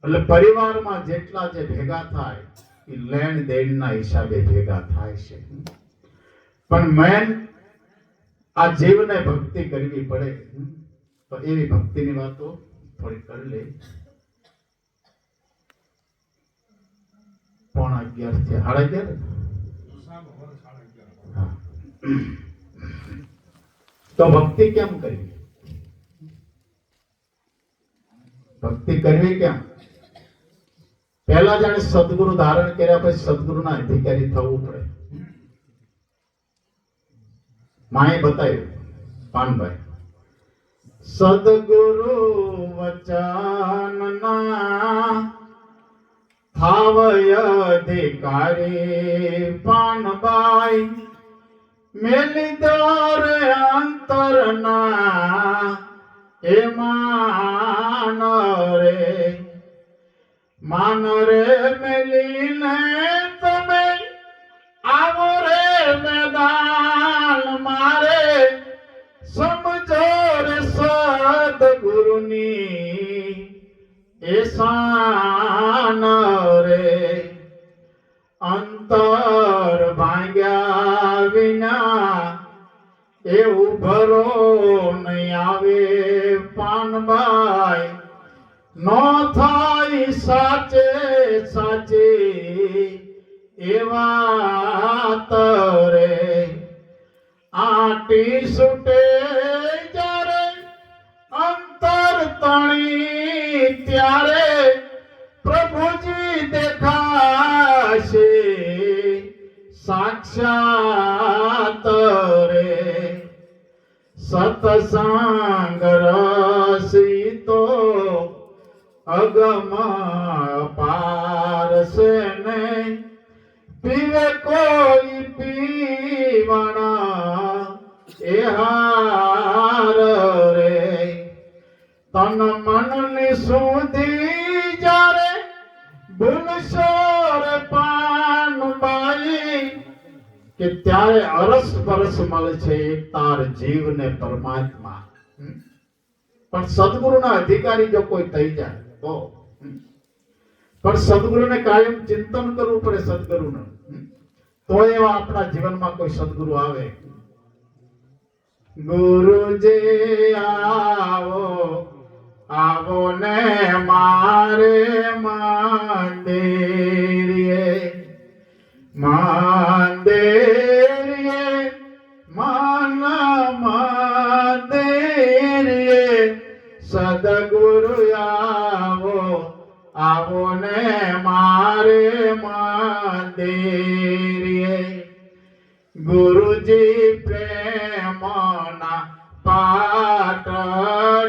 એટલે પરિવારમાં જેટલા જે ભેગા થાય એ લેણ દેણના હિસાબે ભેગા થાય છે. પણ મેન આ જીવને ભક્તિ કરવી પડે. તો એવી ભક્તિની વાતો થોડી કરી લે. 11:30 થી 11:30. તો ભક્તિ કેમ કરવી? ભક્તિ કરવી કેમ? પહેલા જાણે સદગુરુ ધારણ કર્યા પછી સદગુરુના અધિકારી થવું પડે. માએ બતાવ્યું પાનભાઈ, સદગુરુ વચનના થાવય અધિકારી પાનભાઈ, મેલી દોર અંતરના એ માન રે મેલીને તમે આવો રે મેદાન મારે, સમજો રે સદગુરુની એ શાન રે. અંતર ભાગ્યા વિના એ ઉભરો નહીં આવે પાનભાઈ, નો થાય સાચે સાચે એવા તરે. આટી સુટે જ્યારે અંતર તણી ત્યારે પ્રભુજી દેખાશે સાક્ષાત રે. સતસંગ રસી તો અગમ પારસે ને, પીવે કોઈ પીવણ એ હાર રે. તન મનની સુધી જ્યારે ભૂલશો રે પાનભાઈ, કે ત્યારે અરસ પરસ મળે છે તાર જીવને પરમાત્મા. પણ સદગુરુના અધિકારી જો કોઈ થઈ જાય તો. પણ સદગુરુને કાયમ ચિંતન કરવું પડે સદગુરુનું. તો એવા આપણા જીવનમાં કોઈ સદગુરુ આવે. ગુરુજી આવો આવો ને મારે મંદિરે, મંદિરે મન મંદિરે, સદગુરુ આવો આવો ને મારે મંદિરે. ગુરુજી પ્રેમના પાટ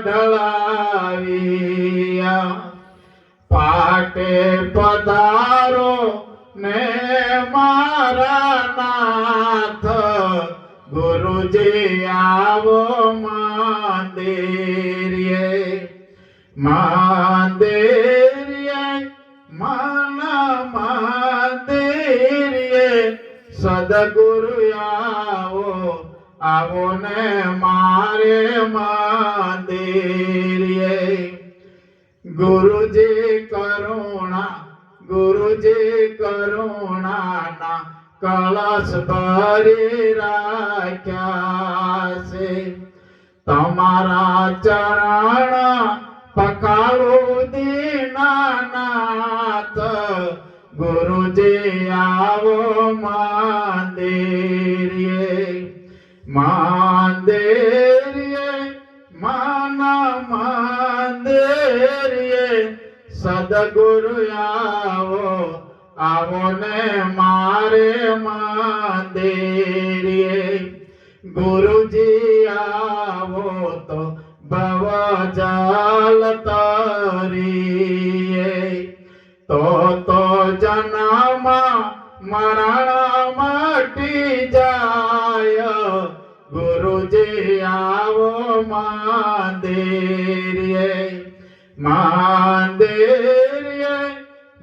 ઢળાવ્યા, પાટે પધારો ને મારા નાથ, ગુરુજી આવો મંદિરે. મંદિરે મન મંદિરે, સદગુરુ આવો આવો ને મારે મંદિરે. ગુરુજી કરુણા, ગુરુજી કરુણાના કળશ ભરી રાખ્યા છે, તમારા ચરણ પખાળું દીનાનાથ ગુરુજી આવો મંદિરે મંદિરે માના મંદિરે સદગુરુ આવો આવો ને મારે મંદિરે ગુરુજી આવો તો ભવ જલ તરીએ તો જન્મ મરણ મટી જાય ગુરુજી આવો મંદિરે મંદિરે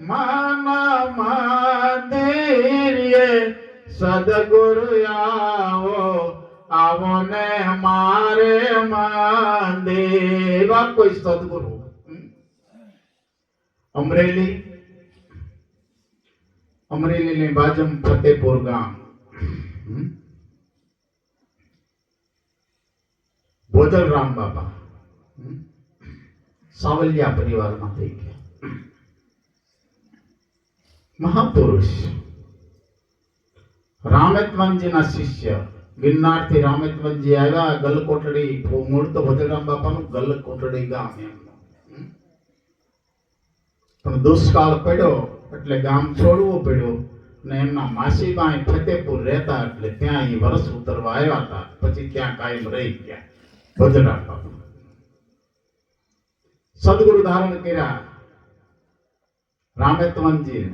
માના મંદિરે સદગુરુ આવો આવો ને મારે મંદિર કોઈ સદગુરુ અમરેલીની બાજુમાં ફતેપુર ગામ ભોજલરામ બાપા સાવલિયા પરિવારમાં થઈ ગયા મહાપુરુષ રામેત્વનજીના શિષ્ય ગિરનારથી રામેત્વનજી આવ્યા ગલકોટડી મૂળ તો ભોજલરામ બાપાનું ગલકોટડી ગામ એમનું પણ દુષ્કાળ પડ્યો એટલે ગામ છોડવું પડ્યું ને એમના માસીબાઈ ફતેપુર રહેતા એટલે ત્યાં એ વરસ ઉતરવા આવ્યા હતા પછી ત્યાં કાયમ રહી ગયા ભોજલરામ બાપા સદગુરુ ધારણ કર્યા રામેત્વનજી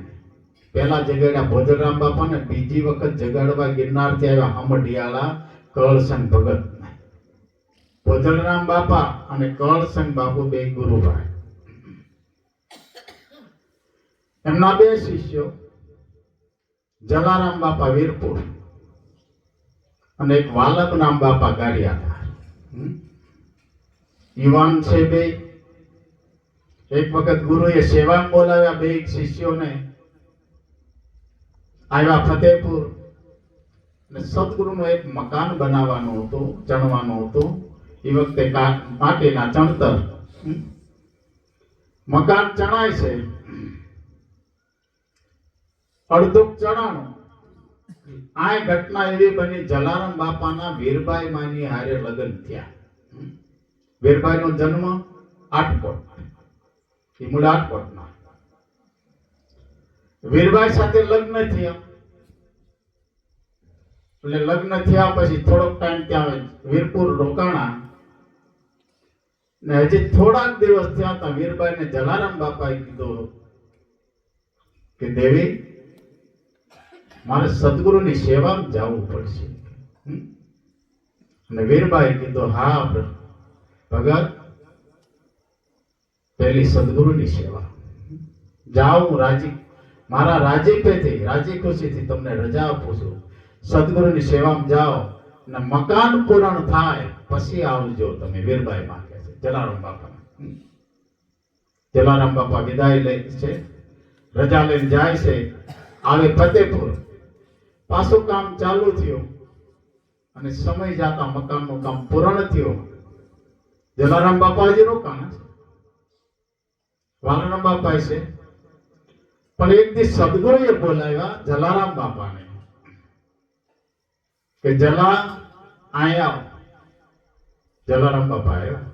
પહેલા જગાડ્યા ભોજલરામ બાપા ને બીજી વખત જગાડવા ગિરનાર થી આવ્યા હમડિયાળા કળસંગ ભગત ભોજલરામ બાપા અને કળસંગ બાપુ બે ગુરુભાઈ એમના બે શિષ્યો જલારામ બાપા વીરપુર અને એક વાલક નામ બાપા ગારિયાધાર યુવાન છે બે એક વખત ગુરુએ સેવા બોલાવ્યા બે શિષ્યોને આવ્યા ફતેપુર ને સદગુરુનું એક મકાન બનાવવાનું હતું ચણવાનું હતું એ વખતે માટીના ચણતર મકાન ચણાય છે અડધું ચણાણું આ ઘટના એવી બની જલારામ બાપાના વીરબાઈ માની હારે લગ્ન થયા વીરબાઈ નો જન્મ આટકોટ એ મૂળ આટકોટના વીરબાઈ સાથે લગ્ન થયા એટલે લગ્ન થયા પછી થોડોક ટાઈમ ત્યાં વીરપુર રોકાણા ને હજી થોડાક દિવસ થયા હતા વીરબાઈ ને જલારામ બાપાએ કીધું કે દેવી મારે સદગુરુની સેવામાં જવું પડશે અને વીરબાઈ કીધું હા ભગત પહેલી સદગુરુની સેવા જાઉં રાજી મારા રાજી ખુશીથી તમને રજા આપું છું સદગુરુની સેવામાં જાઓ ને મકાન પૂર્ણ થાય પછી આવજો તમે વીરબાઈ માંગે છે જલારામ બાપા વિદાય લે છે રજા લઈને જાય છે આવે ફતેપુર પાછું કામ ચાલુ થયું અને સમય જતા મકાનનું કામ પૂર્ણ થયું જલારામ બાપા હજી રોકાણા છે વાલારામ બાપા છે પણ એક દિવસ સદગુરુએ બોલાવ્યા જલારામ બાપાને કે જલા આયા જલારામ બાપા આવ્યા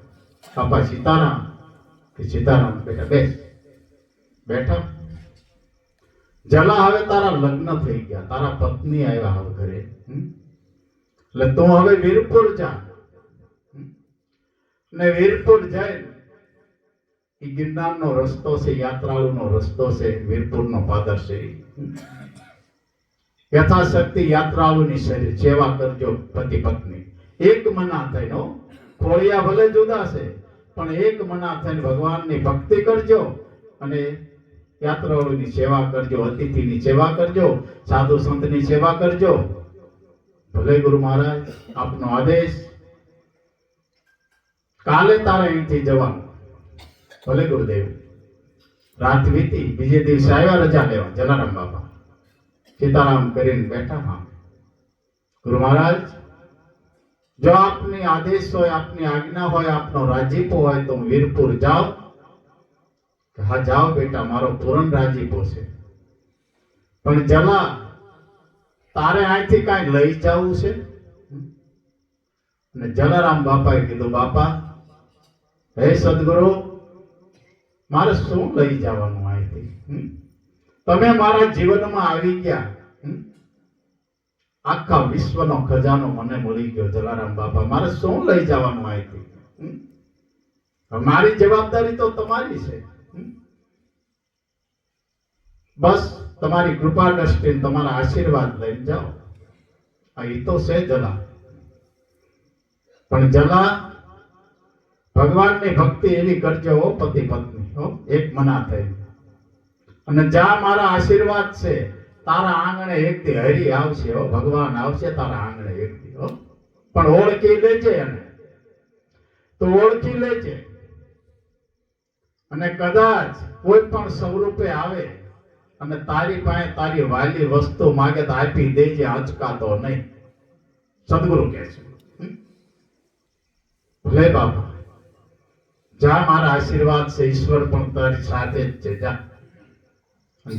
બાપા સીતારામ કે સીતારામ બેટા બેઠા જલા હવે તારા લગ્ન થઈ ગયા તારા પત્ની આવ્યા હવે ઘરે એટલે તું હવે વીરપુર જા ને વીરપુર જાય એ ગિરનારનો રસ્તો છે યાત્રાળુનો રસ્તો છે વીરપુરનો પાદર છે યથાશક્તિ યાત્રાળુની સેવા કરજો પતિ પત્ની એક મના થઈને ખોળિયા ભલે જુદા છે પણ એક મના થઈને ભગવાનની ભક્તિ કરજો અને યાત્રાળુની સેવા કરજો અતિથિની સેવા કરજો સાધુ સંતની સેવા કરજો ભલે ગુરુ મહારાજ આપનો આદેશ કાલે તારે અહીંથી જવાનું ભલે ગુરુદેવ રાત વીતી બીજે દિવસે આવ્યા રજા લેવા જલારામ બાપા સીતારામ કરીને બેઠા હા ગુરુ મહારાજ જો આપની આદેશ હોય, આપની આજ્ઞા હોય, આપનો રાજીપો હોય તો હું વીરપુર જાઉં? હા જાઓ બેટા, મારો પૂર્ણ રાજીપો છે. પણ જલા, તારે અહીંથી કાંઈ લઈ જવું છે? અને જલારામ બાપાએ કીધું, બાપા, હે સદગુરુ, મારે શું લઈ જવાનું અહીંથી? તમે મારા જીવનમાં આવી ગયા, આખા વિશ્વનો ખજાનો મને મળી ગયો. જલારામ બાપા, મારે શું લઈ જવાનું અહીંથી? મારી જવાબદારી તો તમારી છે. બસ તમારી કૃપા દ્રષ્ટિ, તમારા આશીર્વાદ લઈને જાઓ. એ તો છે જલા. પણ જલા, ભગવાનની ભક્તિ એવી કરજો હો પતિ પત્ની, હો એક મના થઈ. અને જા મારા આશીર્વાદ છે, તારા આંગણે એક દી હરી આવશે, હો ભગવાન આવશે તારા આંગણે એક દી, હો. પણ ઓળખી લેજે એને, તો ઓળખી લેજે. અને કદાચ કોઈ પણ સ્વરૂપે આવે અને તારી પાસે તારી વાલી વસ્તુ માગે તો આપી દેજે, આંચકાતો નહીં. સદગુરુ કહે છે. ભલે બાપા, જા, મારા આશીર્વાદ છે, ઈશ્વર પણ તારી સાથે જ છે, જા.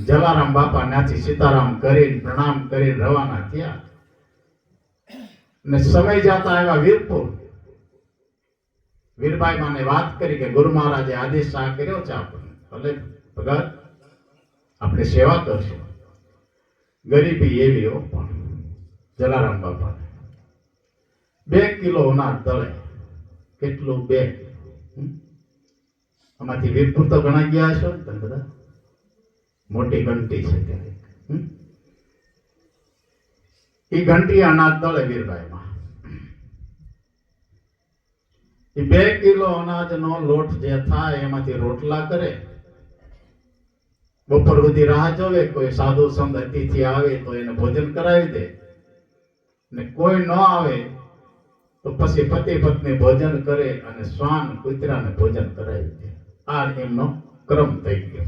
જલારામ બાપા ત્યાંથી સીતારામ કરીને પ્રણામ કરીને રવાના થયા. ને સમય જતા આવ્યા વીરપુર. વીરબાઈ માને વાત કરી કે ગુરુ મહારાજે આદેશ આ કર્યો છે આપણને, ભલે ભગત આપણે સેવા કરશું. ગરીબી એવી હો, પણ જલારામ બાપા 2 કિલો અનાજ દળે. કેટલું? 2 કિલો. આમાંથી વીરપુર તો ઘણા ગયા હશો ને તમે બધા? મોટી ઘંટી છે ત્યાં. એ ઘંટી અનાજ દળે વીરબાઈમાં. એ 2 કિલો અનાજનો લોટ જે થાય એમાંથી રોટલા કરે. બપોર સુધી રાહ જોવે, કોઈ સાધુ સંત અતિથિ આવે તો એને ભોજન કરાવી દે, ને કોઈ ન આવે તો પછી પતિ પત્ની ભોજન કરે અને શ્વાન કૂતરાને ભોજન કરાવી દે. આ એમનો ક્રમ થઈ ગયો.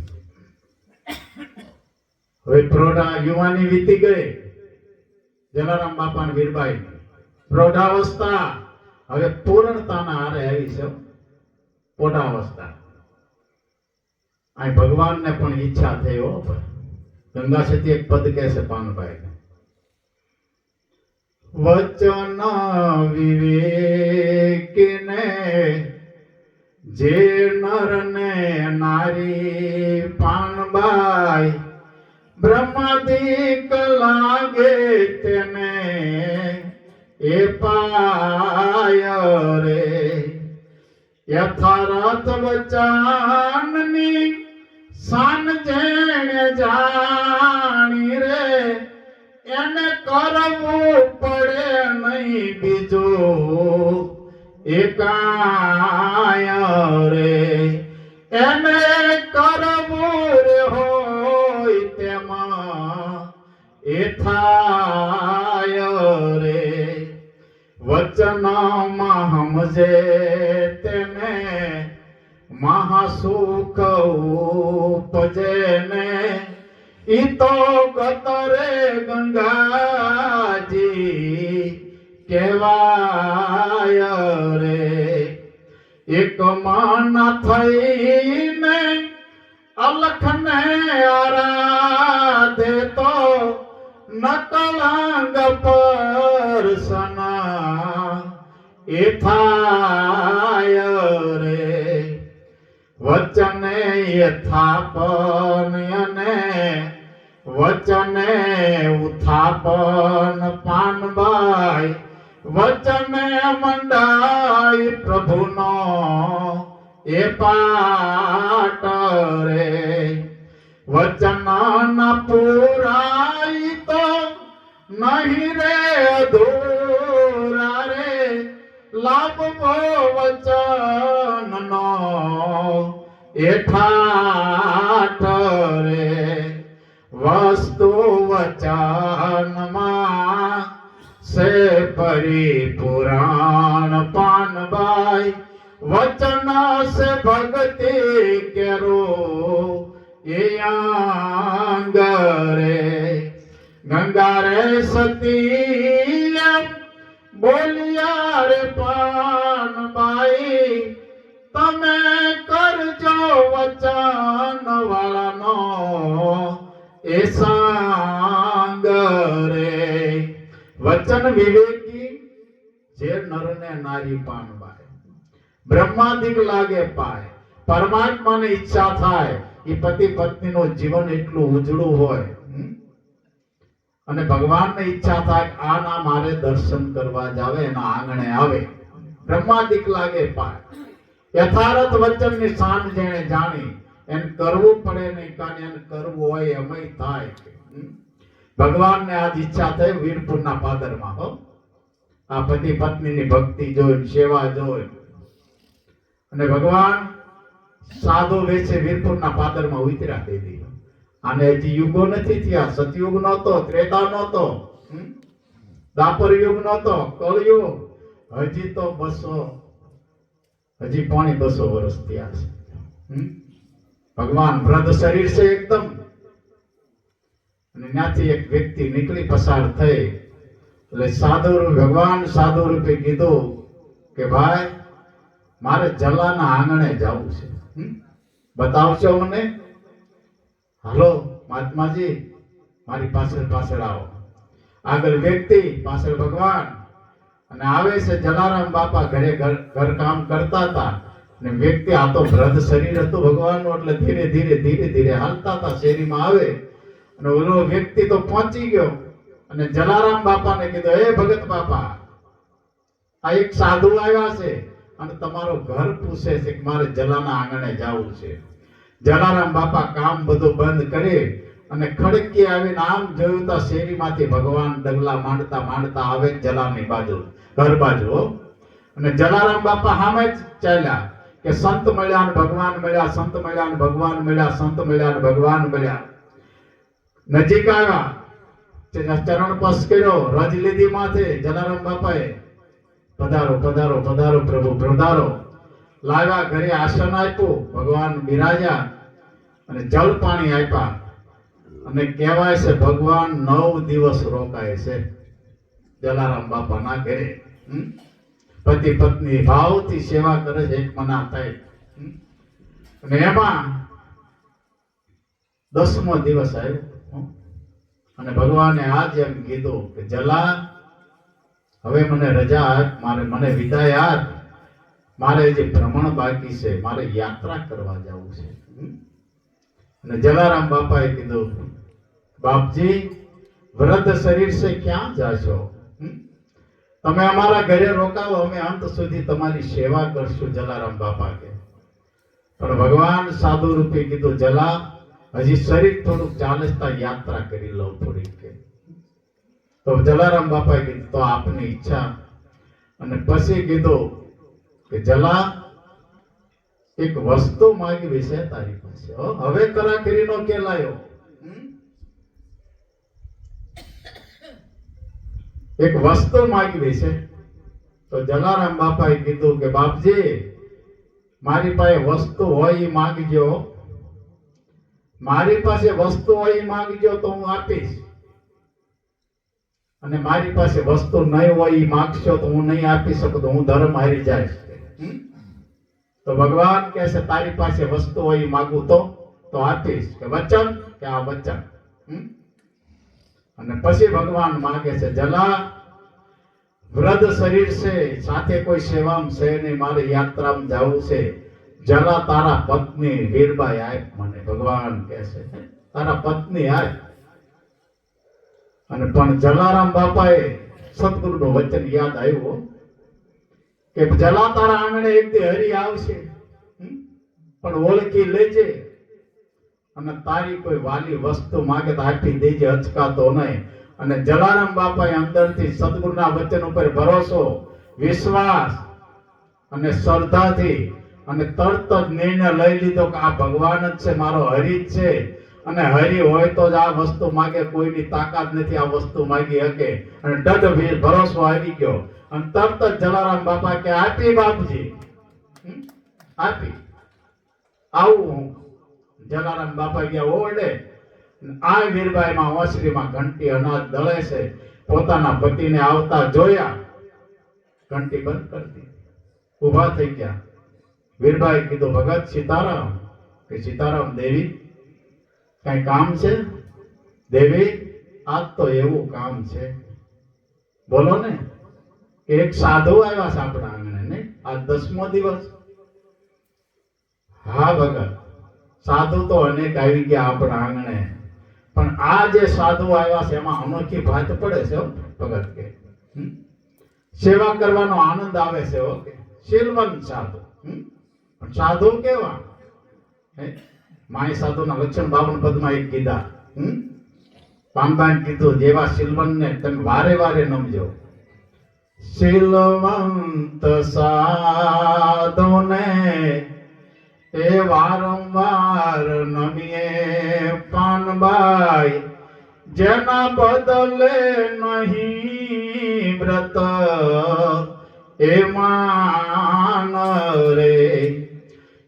હવે પ્રૌઢા યુવાની વીતી ગઈ જલારામ બાપા અને વીરબાઈ. પ્રૌઢાવસ્થા હવે પૂર્ણતાના આરે આવી છે. પોઢાવસ્થા. અહીં ભગવાનને પણ ઈચ્છા થઈ હો. ગંગા સતી એક પદ કહે છે પાનભાઈ, વચન વિવેકને જે નર ને નારી પાનબાઈ, બ્રહ્માદિક લાગે તેને એ પાય રે. યથાર્થ વચનની શાન જેણે જાણી રે, એને કરવું પડે નહીં બીજું એકાય રે. એને કરવું રે હોય તેમાં એ થાય રે. વચનમાં સમજે તેને મહાસુખ ઉપજે ને, ઈ તો ગતરે ગંગાજી કહેવાય રે. એક મન થઈને અલખને આરાધે તો નકલંગ પરસના એ થાય રે. વચને યથાપન અને વચને ઉત્થાપન પાનબાઈ, વચને મંડાઈ પ્રભુનો એ પાટ રે. વચન ન પુરાઈ તો નહીં રે અધૂરા રે. લાભવો વચનનો એ ઠાઠ રે. વસ્તુ વચનમાં સે પરિપુરાણ પાનબાઈ, વચન સે ભક્તિ કેરો એ અંગ રે. ગંગા રે સતી બોલિયા રે પાનબાઈ તમે કરજો વચન વાળાનો એ સાંગ રે. વચન વિવેકી જે નરને નારી પાનબાઈ બ્રહ્માદિક લાગે પાય પરમાત્માની ઈચ્છા થાય એ પતિ પત્નીનું જીવન એટલું ઉજળું હોય અને ભગવાનની ઈચ્છા થાય આ ના મારે દર્શન કરવા જાવે એના આંગણે આવે બ્રહ્માદિક લાગે પાય. યથાર્થ વચનની શાન જેણે જાણી એને કરવું પડે નહીં કાને એને કરવું હોય એમય થાય. ભગવાનને આજ ઈચ્છા થઈ વીરપુરના પાદરમાં હો આ પતિ પત્નીની ભક્તિ જોઈ સેવા જોઈ અને ભગવાન સાધુ વેચે વીરપુરના પાદરમાં ઉતર્યા દીધી. આને હજી યુગો નથી થયા. સતયુગ નહોતો, ત્રેતા નહોતો, દાપર યુગ નહોતો, કળયુગ. હજી તો 200 હજી 250 વર્ષ થયા છે. ભગવાન વૃદ્ધ શરીર છે એકદમ અને ત્યાંથી એક વ્યક્તિ નીકળી પસાર થઈ એટલે ભગવાન સાધુ રૂપે કીધું કે ભાઈ મારે જલાના આંગણે જવું છે, બતાવશો મને? હાલો મહાત્માજી મારી પાછળ પાછળ આવો. આગળ વ્યક્તિ પાછળ ભગવાન અને આવે છે જલારામ બાપા ઘરે ઘર કામ કરતા હતા અને વ્યક્તિ આ તો વૃદ્ધ શરીર હતું ભગવાનનું એટલે ધીરે ધીરે ધીરે ધીરે હાલતા હતા. શેરીમાં આવે અને ઓલો વ્યક્તિ તો પહોંચી ગયો અને જલારામ બાપાને કીધું હે ભગત બાપા આ એક સાધુ આવ્યા છે અને તમારો ઘર પૂછે છે કે મારે જલાના આંગણે જવું છે. જલારામ બાપા કામ બધું બંધ કરી અને ખડકી આવીને આમ જોયું તો શેરીમાંથી ભગવાન ડગલા માંડતા માંડતા આવે જલાની બાજુ ઘર બાજુ અને જલારામ બાપા સામે જ ચાલ્યા કે સંત મળ્યા ને ભગવાન મળ્યા, સંત મળ્યા ને ભગવાન મળ્યા, સંત મળ્યા ને ભગવાન મળ્યા. નજીક આવ્યા ચરણ સ્પર્શ કર્યો રજ લીધી માથે જલારામ બાપાએ પધારો પધારો પધારો પ્રભુ પધારો. લાવ્યા ઘરે આસન આપ્યું, ભગવાન બિરાજ્યા અને જળ પાણી આપ્યા અને કહેવાય છે ભગવાન 9 દિવસ રોકાય છે જલારામ બાપાના ઘરે. પતિ પત્ની ભાવથી સેવા કરે છે એક મના થઈ અને એમાં 10મો દિવસ આવ્યો અને ભગવાને આજ એમ કીધું કે જલા હવે મને રજા આપ, મને વિદાય આપ, મારે જે ભ્રમણ બાકી છે, મારે યાત્રા કરવા જવું છે. અને જલારામ બાપાએ કીધું બાપજી વૃદ્ધ શરીર છે ક્યાં જાશો, તમે અમારા ઘરે રોકાવો, અમે અંત સુધી તમારી સેવા કરશું. જલારામ બાપા કે પણ ભગવાન સાધુ રૂપે કીધું જલા હજી શરીર થોડુંક ચાલતા યાત્રા કરી લઉં થોડીક કે. તો જલારામ બાપાએ કીધું તો આપની ઈચ્છા. અને પછી કીધું કે જલા એક વસ્તુ માંગવી છે તારી પાસે, હવે કરાકરીનો કેલાયો. એક વસ્તુ માંગવી છે. તો જલારામ બાપાએ કીધું કે બાપજી મારી પાસે વસ્તુ હોય એ માંગજો, મારી પાસે વસ્તુ હોય એ માંગજો તો હું આપીશ, અને મારી પાસે વસ્તુ નહીં હોય એ માંગશો તો હું નહીં આપી શકું, તો હું ધર્મ હારી જઈશ. તો ભગવાન કહે છે તારી પાસે વસ્તુ હોય એ માંગું તો આપીશ, કે વચન કે આ વચન. અને પછી ભગવાન માંગે છે જલા વૃદ્ધ શરીર છે, સાથે કોઈ સેવામાં છે નહીં, મારે યાત્રામાં જવું છે, જલા તારા પત્ની વીરબાઈ આપ મને. ભગવાન કહે છે તારા પત્ની આપ. અને પણ જલારામ બાપાએ સદગુરુનું વચન યાદ આવ્યું કે જલા તારા આંગણે એક દી હરી આવશે પણ ઓળખી લેજે અને તારી કોઈ વાલી વસ્તુ માંગે તો આપી દેજે, અચકાતો નહીં. અને જલારામ બાપાએ અંદરથી સદગુરુના વચન ઉપર ભરોસો, વિશ્વાસ અને શ્રદ્ધાથી અને તરત જ નિર્ણય લઈ લીધો કે આ ભગવાન જ છે, મારો હરિ જ છે, અને હરિ હોય તો જ આ વસ્તુ માંગે, કોઈની તાકાત નથી આ વસ્તુ માંગી શકે. અને દઢ ભરોસો આવી ગયો અને તરત જ જલારામ બાપા કે આપી બાપજી આપી આવું. જલારામ બાપા ગયા ઓરડે, આ વીરબાઈમાં ઓસરીમાં ઘંટી અનાજ દળે છે, પોતાના પતિને આવતા જોયા ઘંટી બંધ કરી દીધી. ઊભા થઈ ગયા. વીરબાઈ કીધું, ભગત સીતારામ. કે સીતારામ દેવી, કઈ કામ છે? દેવી, આજ તો એવું કામ છે, બોલો ને, કે એક સાધુ આવ્યા છે આપણા આંગણે ને, આજ 10મો દિવસ. હા ભગત, સાધુ તો અનેક આવી ગયા આપણા આંગણે, પણ આ જે સાધુ આવ્યા છે એમાં અનોખી ભાત પડે છે હો ભગત. કે સેવા કરવાનો આનંદ આવે છે. ઓકે, શીલવંત સાધુ. પણ સાધુ કેવા? માય સાધુના લક્ષણ 52 પદમાં એક કીધા. પાંબાન કીધું, જેવા શીલવંતને તમે વારે વારે નમજો. શીલવંત સાધુને એ વારંવાર નમીએ પાનબાઈ, જેના બદલે નહીં વ્રત એ માન રે.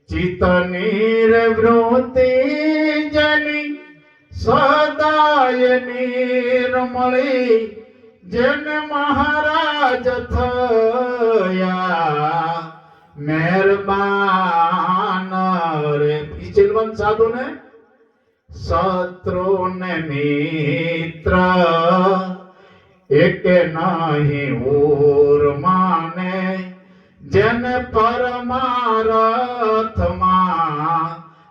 ચિત્તની રે વૃત્તિ જેની સદાય નિર્મળી, જેને મહારાજ થયા મહેરબાન રે. શીલવંત સાધુ ને શત્રુ ને મિત્ર એક નહીં ઓર માને, જેને પરમારથમાં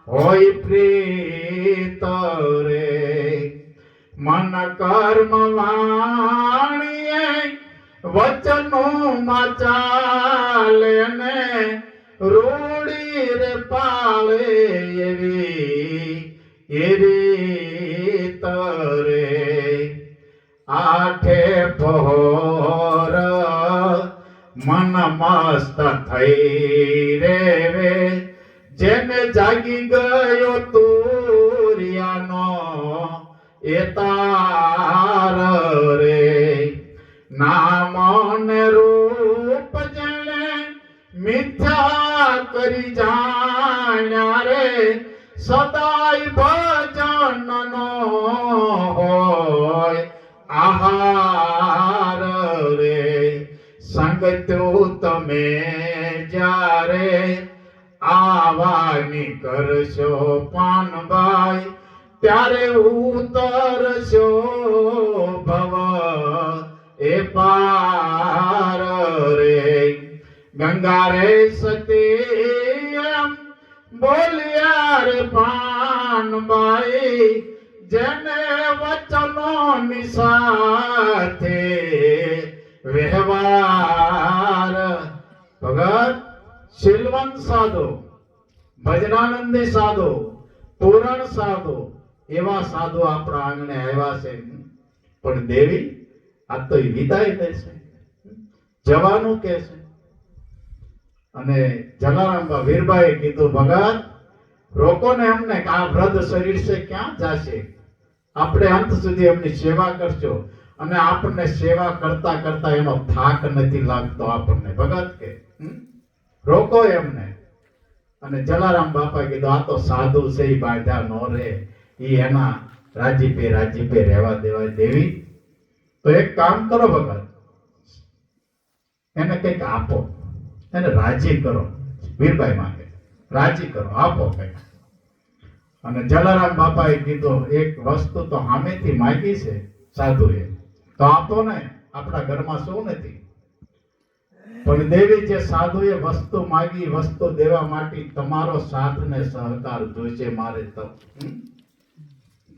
હોય પ્રીત રે. મન કર્મ વાણીએ વચનોમાં ચાલે ને, રૂડી રે પાળે એવી એ રીત રે. આઠે પહોર મન મસ્ત થઈ રેવે, જેને જાગી ગયો તુરિયાનો એ તાર રે. નામ ને રૂપ જેને મિથ્યા કરી જાણ્યા રે, સદાય ભજનનો હોય આહાર રે. સંગત્યો તમે જ્યારે આવાની કરશો પાનબાઈ, ત્યારે ઉતરશો ભવ એ પાર રે. ગંગા રે સતી એમ બોલ્યા રે પાનબાઈ, જેને વચનોની સાથે વ્યવહાર. ભગત શીલવંત સાધુ, ભજનાનંદી સાધુ, પૂરણ સાધુ, એવા સાધુ આપણા આંગણે આવ્યા છે. પણ દેવી, આ તો વિદાય દેશે, જવાનું કે છે. અને જલારામ વીરબાઈએ કીધું, ભગત રોકો ને અમને, કે આ વૃદ્ધ શરીર છે ક્યાં જાશે? આપણે અંત સુધી એમની સેવા કરશો, અને આપણને સેવા કરતા કરતા એનો થાક નથી લાગતો આપણને. ભગત કે રોકો એમને. અને જલારામ બાપા કીધું, આ તો સાધુ છે, ઈ બાંધ્યા નો રે, ઈ એના રાજીપે રહેવા દેવાય. દેવી, તો એક કામ કરો ભગત, એને કંઈક આપો, એને રાજી કરો. વીરબાઈ માંગે રાજી કરો, આપો કંઈક. અને જલારામ બાપાએ કીધું, એક વસ્તુ તો સામેથી માંગી છે સાધુએ, તો આપો ને, આપણા ઘરમાં શું નથી. પણ દેવી, જે સાધુએ વસ્તુ માંગી, વસ્તુ દેવા માટે તમારો સાથ ને સહકાર જોઈશે મારે. તો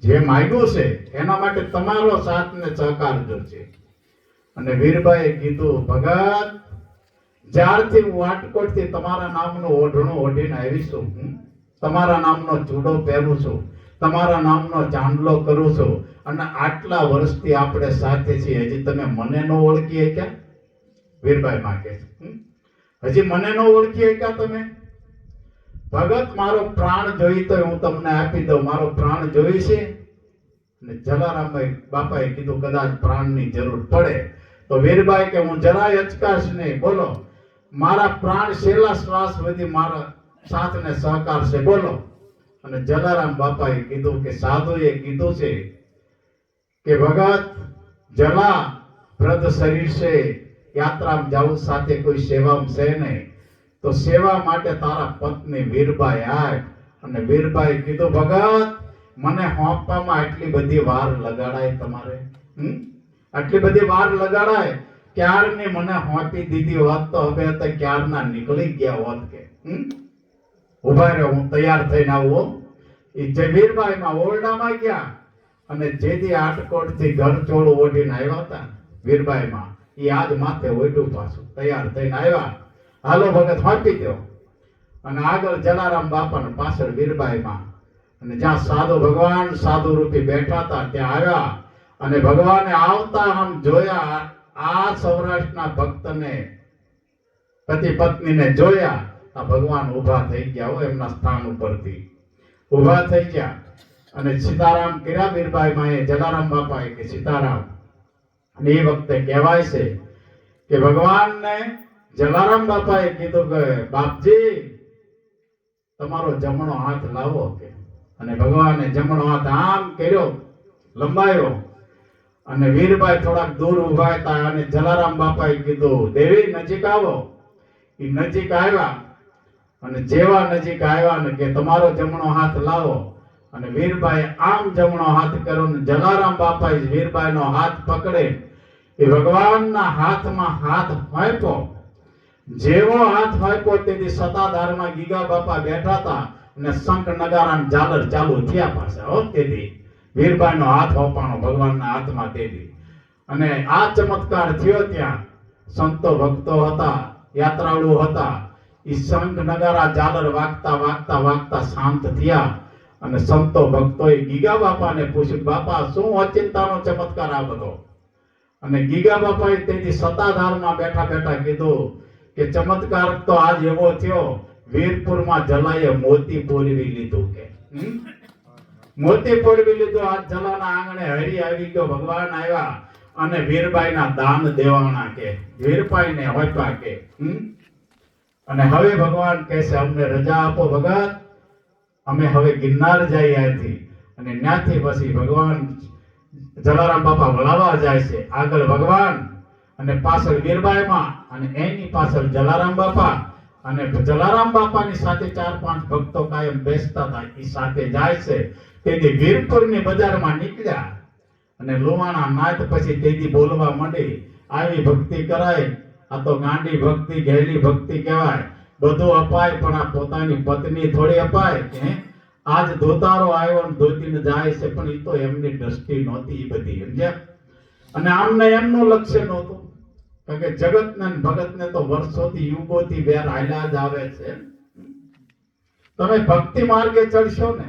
જે માંગ્યું છે એના માટે તમારો સાથ ને સહકાર જોઈશે. અને વીરબાઈએ કીધું, ભગત જ્યારથી હું વાટકોટથી તમારા નામનું ઓઢણું ઓઢીને આવી છું, તમારા નામનો ચૂડો પહેરું છું, તમારા નામનો ચાંદલો કરું છું, અને આટલા વર્ષથી આપણે સાથે છીએ, હજી તમે મને ન ઓળખી ક્યાં? વીરબાઈ માંગે છે, હજી મને ન ઓળખી ક્યાં તમે? ભગત મારો પ્રાણ જોઈ તો હું તમને આપી દઉં, મારો પ્રાણ જોઈ છે. અને જલારામભાઈ બાપાએ કીધું, કદાચ પ્રાણની જરૂર પડે તો વીરબાઈ કે હું જરાય અચકાશ નહીં, બોલો મારા પ્રાણ છેલ્લા શ્વાસ સુધી મારા સાથ ને સહકાર છે, બોલો. અને જલારામ બાપાએ કીધું કે સાધુએ કીધું છે કે ભગત જલા વૃદ્ધ શરીર છે, યાત્રામાં જવું સાથે કોઈ સેવામાં છે નહીં, તો સેવા માટે તારા પત્ની વીરબાઈ આય. અને વીરબાઈ કીધું, ભગત મને હોંપવામાં આટલી બધી વાર લગાડાય તમારે? આટલી બધી વાર લગાડાય? ક્યારની મને હોંપી દીધી હોત તો હવે તો ક્યારના નીકળી ગયા હોત કે. ઉભા રહ્યો, હું તૈયાર થઈને આવું. એ જે વીરબાઈમાં ઓરડામાં ગયા અને જેથી આટકોટ થી ઘર ચોળું ઓઢીને આવ્યા હતા વીરબાઈમાં, એ આજ માથે ઓઢ્યું પાછું તૈયાર થઈને આવ્યા. હાલો ભગત હોંપી દો. અને આગળ જલારામ બાપાને પાછળ વીરબાઈમાં, અને જ્યાં સાધુ ભગવાન સાધુ રૂપી બેઠા હતા ત્યાં આવ્યા. અને ભગવાને આવતા આમ જોયા, આ સૌરાષ્ટ્રના ભક્તને પતિ પત્નીને જોયા. આ ભગવાન ઊભા થઈ ગયા હો, એમના સ્થાન ઉપરથી ઊભા થઈ ગયા. અને સીતારામ કર્યા વીરબાઈમાં, એ જલારામ બાપાએ કે સીતારામ. અને એ વખતે કહેવાય છે કે ભગવાનને જલારામ બાપાએ કીધું કે બાપજી તમારો જમણો હાથ લાવો કે. અને ભગવાને જમણો હાથ આમ કર્યો, લંબાયો. અને વીરબાઈ થોડાક દૂર ઉભા હતા અને જલારામ બાપાએ કીધું દેવી નજીક આવો. એ નજીક આવ્યા. અને જેવા નજીક આવ્યા ને કે તમારો જમણો હાથ લાવો. અને વીરબાઈ આમ જમણો હાથ કર્યો ને જલારામ બાપાએ વીરબાઈનો હાથ પકડે એ ભગવાનના હાથમાં હાથ ફાંપ્યો. જેવો હાથ ફાંપ્યો તેથી સતાધારમાં ગીગા બાપા બેઠા હતા અને શંખ નગારા ઝાલર ચાલુ થયા પાછા હો. તેથી વીરબાઈનો હાથ હોપાણો ભગવાનના હાથમાં. તેથી અને આ ચમત્કાર થયો ત્યાં સંતો ભક્તો હતા, યાત્રાળુ હતા. એ શંખ નગારા ઝાલર વાગતા વાગતા વાગતા શાંત થયા. અને સંતો ભક્તોએ ગીગા બાપાને પૂછ્યું, બાપા શું અચિંતાનો ચમત્કાર આ બધો? અને ગીગા બાપાએ તેથી સતાધારમાં બેઠા બેઠા કીધું કે ચમત્કાર તો આજ એવો થયો, વીરપુરમાં જલાએ મોતી પોરવી લીધું કે. મોતી પોરવી લીધું. આજ જલાના આંગણે હરી આવી ગયો, ભગવાન આવ્યા અને વીરબાઈના દાન દેવાના કે વીરબાઈને હોપ્યા કે. અને હવે ભગવાન કહે છે અમને રજા આપો ભગત, અમે હવે ગિરનાર જઈએ અહીંથી. અને ત્યાંથી પછી ભગવાન જલારામ બાપા વળાવા જાય છે. આગળ ભગવાન અને પાછળ વીરબાઈમાં અને એની પાછળ જલારામ બાપા. અને જલારામ બાપાની સાથે 4-5 ભક્તો કાયમ બેસતા હતા, એ સાથે જાય છે. તેથી વીરપુરની બજારમાં નીકળ્યા અને લોવાણા નાથ પછી તેથી બોલવા માંડી, આવી ભક્તિ કરાય, આ તો ગાંડી ભક્તિ ગહેલી ભક્તિ કહેવાય. બધું અપાય પણ આ પોતાની પત્ની થોડી અપાય કે. આજ ધોતારો આવ્યો ને ધોતીને જાય છે, પણ એ તો એમની દ્રષ્ટિ નહોતી એ બધી, સમજ્યા? અને આમને એમનું લક્ષ્ય નહોતું, કારણ કે જગતને ભગતને તો વર્ષોથી યુગોથી વેર હાલ્યા જ આવે છે. તમે ભક્તિ માર્ગે ચડશો ને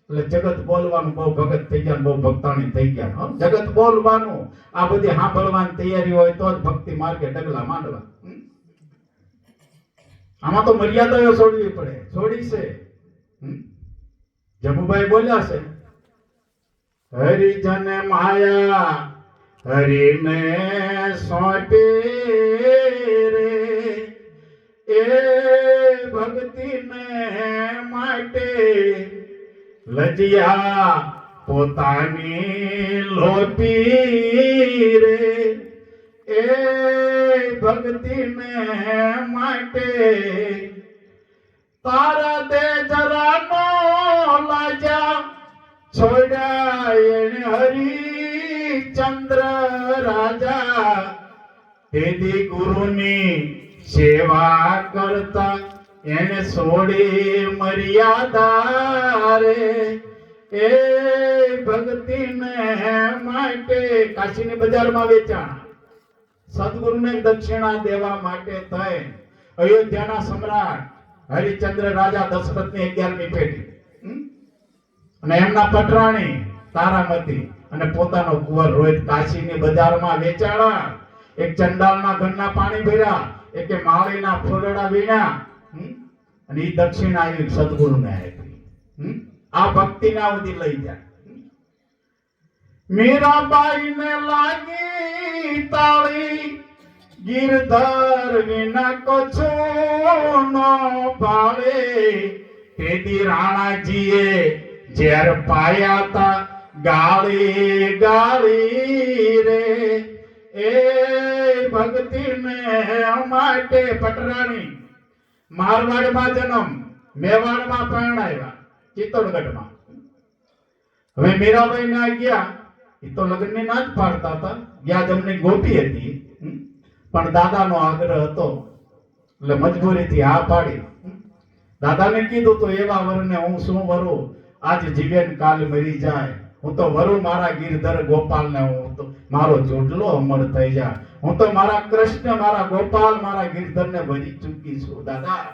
એટલે જગત બોલવાનું બહુ ભગત થઈ ગયા, બહુ ભક્તાણી થઈ ગયા. જગત બોલવાનું, આ બધી સાંભળવાની તૈયારી હોય તો જ ભક્તિ માર્ગે ડગલા માંડવા. આમાં તો મર્યાદાઓ છોડવી પડે, છોડી છે. જમુભાઈ બોલ્યા છે, હરિજન માયા હરિને સોંપી રે, એ ભક્તિને માટે લજિયા પોતાની લોપી રે, એ ભક્તિને માટે તારા દે જરાનો લાજા છોડ્યા એને હરિચંદ્ર રાજા. તેથી ગુરુની સેવા કરતા એને છોડી મર્યાદા રે, એ ભક્તિને માટે કાશીની બજારમાં વેચાણ. સદગુરુને દક્ષિણા દેવા માટે થઈ અયોધ્યાના સમ્રાટ હરિચંદ્ર રાજા દશરથની 11મી પેઢી અને એમના પટરાણી તારામતી અને પોતાનો કુંવર રોહિત કાશીની બજારમાં વેચાણા. એક ચંડાલના ઘરના પાણી ભર્યા, એકે માળીના ફૂલડા વીણ્યા અને એ દક્ષિણા આવી સદગુરુને આપી. આ ભક્તિના સુધી લઈ જાય. મીરાબાઈને લાગી તાળી, ગિરધર વિના કછું ન ભાળે. તેથી રાણાજીએ ઝેર પાયા તા ગાળી ગાળી રે, એ ભક્તિને માટે પટરાણી મારવાડમાં જન્મ, મેવાડમાં પરણાવ્યા, ચિત્તોડગઢમાં. હવે મીરાબાઈ ના ગયા, એ તો લગ્નની ના જ પાડતા હતા, ગયા જમની ગોપી હતી, પણ દાદાનો આગ્રહ હતો એટલે મજબૂરીથી હા પાડી. દાદાને કીધું તો એવા વરને હું શું વરું, આજ જીવે ને કાલ મરી જાય, હું તો વરું મારા ગિરધર ગોપાલને, હું તો મારો જોડલો અમર થઈ જાય, હું તો મારા કૃષ્ણ, મારા ગોપાલ, મારા ગિરધરને ભરી ચૂકી છું દાદા.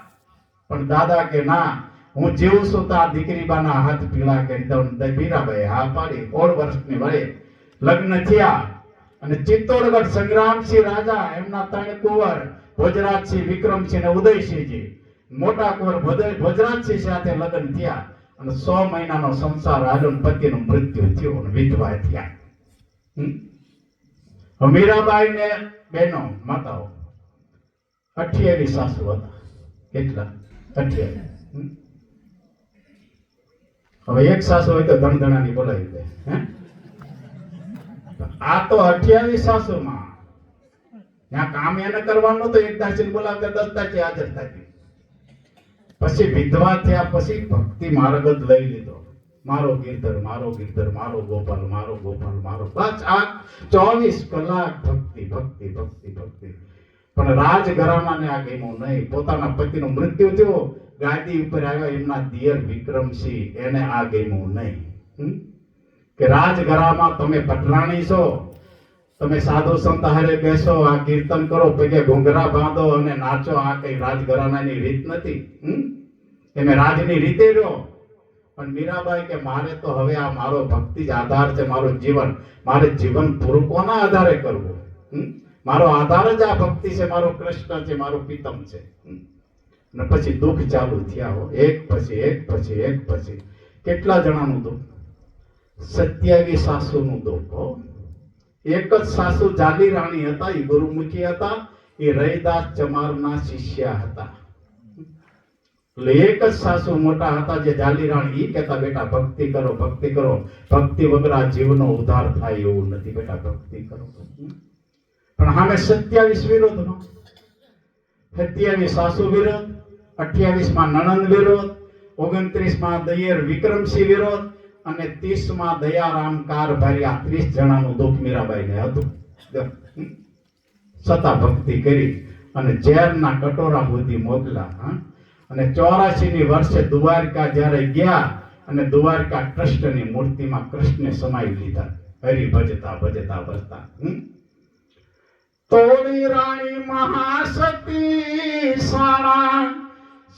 પણ દાદા કે ના, હું જીવું છું તો આ દીકરી બાના હાથ પીળા કરી દઉં. મીરાબાઈ હા પાડી. 16 વર્ષની વયે લગ્ન થયા અને ચિત્તોડગઢ સંગ્રામસિંહ રાજા, એમના 3 કુંવર, ભોજરાજસિંહ, વિક્રમસિંહ અને ઉદયસિંહજી, મોટા કુંવર ભોજરાજસિંહ સાથે લગ્ન થયા અને 100 મહિનાનો સંસાર હાલ્યો, પતિનું મૃત્યુ થયું અને વિધવા થયા. મીરાબાઈ ને બહેનો માતાઓ 28 સાસુ હતા. કેટલા? 28. હવે એક સાસુ હોય તો ધણધણાની બોલાવી દે. આ તો 28 સાસુમાં ત્યાં કામ એને કરવાનું તો એક દાસી બોલાવતા 10 દાસી હાજર થતી. પછી વિધવા થયા પછી ભક્તિ માર્ગ જ લઈ લીધો. મારો ગિરધર, મારો ગિરધર, મારો ગોપાલ, મારો ગોપાલ, મારો, બસ આ 24 કલાક ભક્તિ ભક્તિ ભક્તિ ભક્તિ. પણ રાજઘરાનાને આ ગમ્યું નહીં. પોતાના પતિનું મૃત્યુ થયું, ગાદી ઉપર આવ્યા એમના દિયર વિક્રમસિંહ, એને આ ગમ્યું નહીં કે રાજઘરામાં તમે પટરાણી છો, તમે સાધુ સંત હારે બેસો, આ કીર્તન કરો, પગે ઘૂંઘરા બાંધો અને નાચો, આ કઈ રાજઘરાનાની રીત નથી. તમે રાજની રીતે રહ્યો. પણ મીરાબાઈ કે મારે તો હવે આ મારો ભક્તિ જ આધાર છે, મારું જીવન, મારે જીવન પૂરું કોના આધારે કરવું? મારો આધાર જ આ ભક્તિ છે, મારો કૃષ્ણ છે, મારો પ્રીતમ છે. અને પછી દુઃખ ચાલુ થયા હો, એક પછી એક પછી એક પછી. કેટલા જણાનું દુઃખ? 27 સાસુનું દુઃખ હો. એક જ સાસુ જાલી રાણી હતા, એ ગુરુમુખી હતા, એ રૈદાસ ચમારના શિષ્ય હતા. એટલે એક જ સાસુ મોટા હતા જે જાલી રાણી, એ કહેતા બેટા ભક્તિ કરો, ભક્તિ કરો, ભક્તિ વગર આ જીવનો ઉદ્ધાર થાય એવું નથી, બેટા ભક્તિ કરો. પણ સામે 27 વિરોધમાં, 27 સાસુ વિરોધ, 28માં નણંદ વિરોધ, 29માં દૈયર વિક્રમસિંહ વિરોધ અને 30માં દયારામ કારભારિયા. 30 જણાનું દુઃખ મીરાબાઈને હતું. છતાં ભક્તિ કરી અને ઝેરના કટોરા સુધી મોકલા. અને 84ની વર્ષે દ્વારકા જ્યારે ગયા અને દ્વારકા કૃષ્ણની મૂર્તિમાં કૃષ્ણને સમાવી લીધા, હરિ ભજતા ભજતા ભજતા. તોડી રાણી મહાસતી સાણા,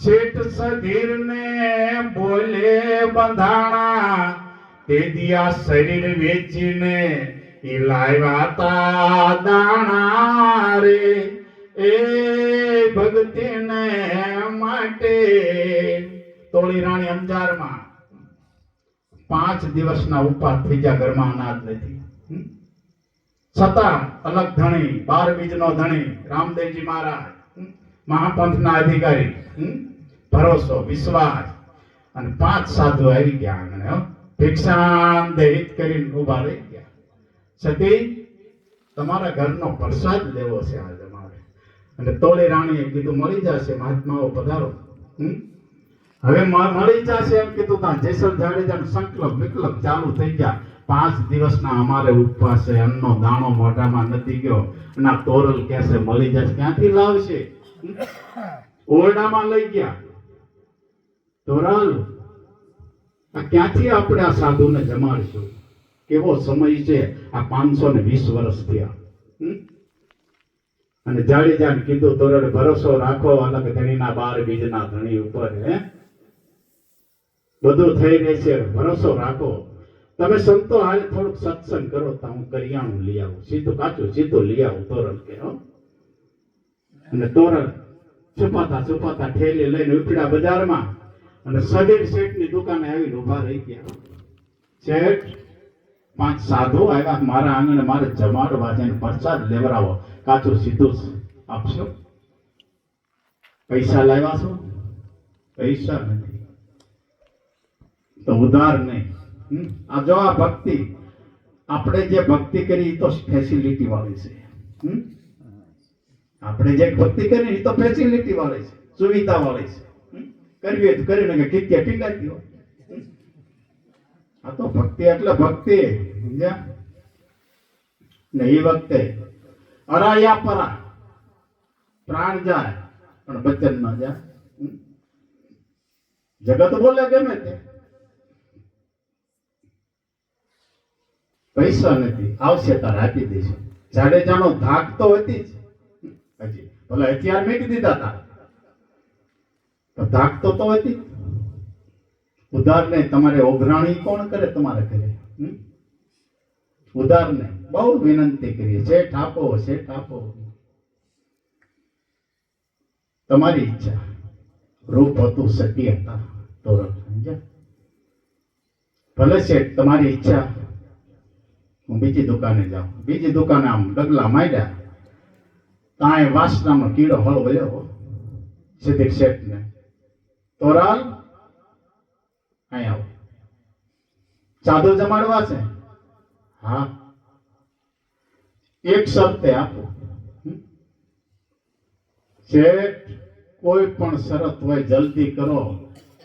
શેઠ સધીરને બોલે બંધાણા, તે દિયા શરીર વેચીને ઈ લાવ્યા તા દાણા રે, એ ભક્તિને માટે. તોડી રાણી અંજારમાં 5 દિવસના ઉપવાસ થઈ ગયા, ઘરમાં અનાજ નથી. છતાં અલગ ધણી, 12 બીજનો ધણી રામદેવજી મહારાજ, મહાપંથના અધિકારી, ભરોસો, વિશ્વાસ અને 5 સાધુ આવી ગયા આંગણે. ભિક્ષાન દહિત કરીને ઉભા રહી ગયા. સતી તમારા ઘરનો પ્રસાદ લેવો છે આજે મારે. અને તોડી રાણીએ કીધું મળી જશે, મહાત્માઓ પધારો. હવે મળી જશે એમ કીધું ત્યાં જેસલ જાડેજાનો સંકલ્પ વિકલ્પ ચાલુ થઈ ગયા. 5 દિવસના અમારે ઉપવાસ છે, અન્નનો દાણો મોઢામાં નથી ગયો. અને આ તોરલ કહેશે મળી જશે, ક્યાંથી લાવશે? ઓરડામાં લઈ ગયા. તોરલ, આ ક્યાંથી આપણે આ સાધુને જમાડશું? કેવો સમય છે આ, 520 વર્ષ થયા. અને જાડેજાને કીધું તોરલ ભરોસો રાખો અલગ ધણીના 12 બીજના ધણી ઉપર, બધું થઈ રહેશે, ભરોસો રાખો. તમે સંતો હારે થોડુંક સત્સંગ કરો તો હું કરિયાણું લઈ આવું, સીધું કાચું સીધું લઈ આવું. તોરલ કે અને તોરલ છુપાતા છુપાતા ઠેલી લઈને ઉપડ્યા બજારમાં અને સદીર શેઠની દુકાને આવીને ઉભા રહી ગયા. શેઠ, 5 સાધુ આવ્યા મારા આંગણે, મારે જમાડવા છે, પ્રસાદ લેવડાવો, કાચું સીધું આપશો? પૈસા લાવ્યા છો? પૈસા નથી તો ઉધાર નહીં. આ જો આ ભક્તિ, આપણે જે ભક્તિ કરી તો ફેસિલિટી વાળી છે. હમ? આપણે જે ભક્તિ કરી એ તો ફેસિલિટી વાળી છે, સુવિધા વાળી છે. કરવી હોય તો કરી નાખે, કીધે ટીંગાતી હોય. આ તો ભક્તિ એટલે ભક્તિ, સમજ્યા ને? એ વખતે અરાયા પરા પ્રાણ જાય પણ વચન ન જાય. જગત બોલે ગમે તે, પૈસા નથી, આવશે તારે આપી દઈશું. જાડેજાનો ધાક તો હતી જ, હજી ભલે હથિયાર મેકી દીધા હતા, ધાક તો હતી. ઉધાર નહીં, તમારે ઓઘરાણી કોણ કરે તમારે ઘરે? ઉધાર નહીં, બહુ વિનંતી કરીએ, શેઠ આપો, શેઠ આપો. તમારી ઈચ્છા. રૂપ હતું, સતી હતા, તોરણ, સમજ્યા? ભલે શેઠ તમારી ઈચ્છા, હું બીજી દુકાને જાઉં. બીજી દુકાને આમ ડગલા માંડ્યા, તાય વાસનાનો કીડો હળવયો સિદ્ધિક શેઠને. તોરાલ અહીં આવો, સાધુ જમાડવા છે? હા, એક શરતે આપો. શેઠ કોઈ પણ શરત હોય જલ્દી કરો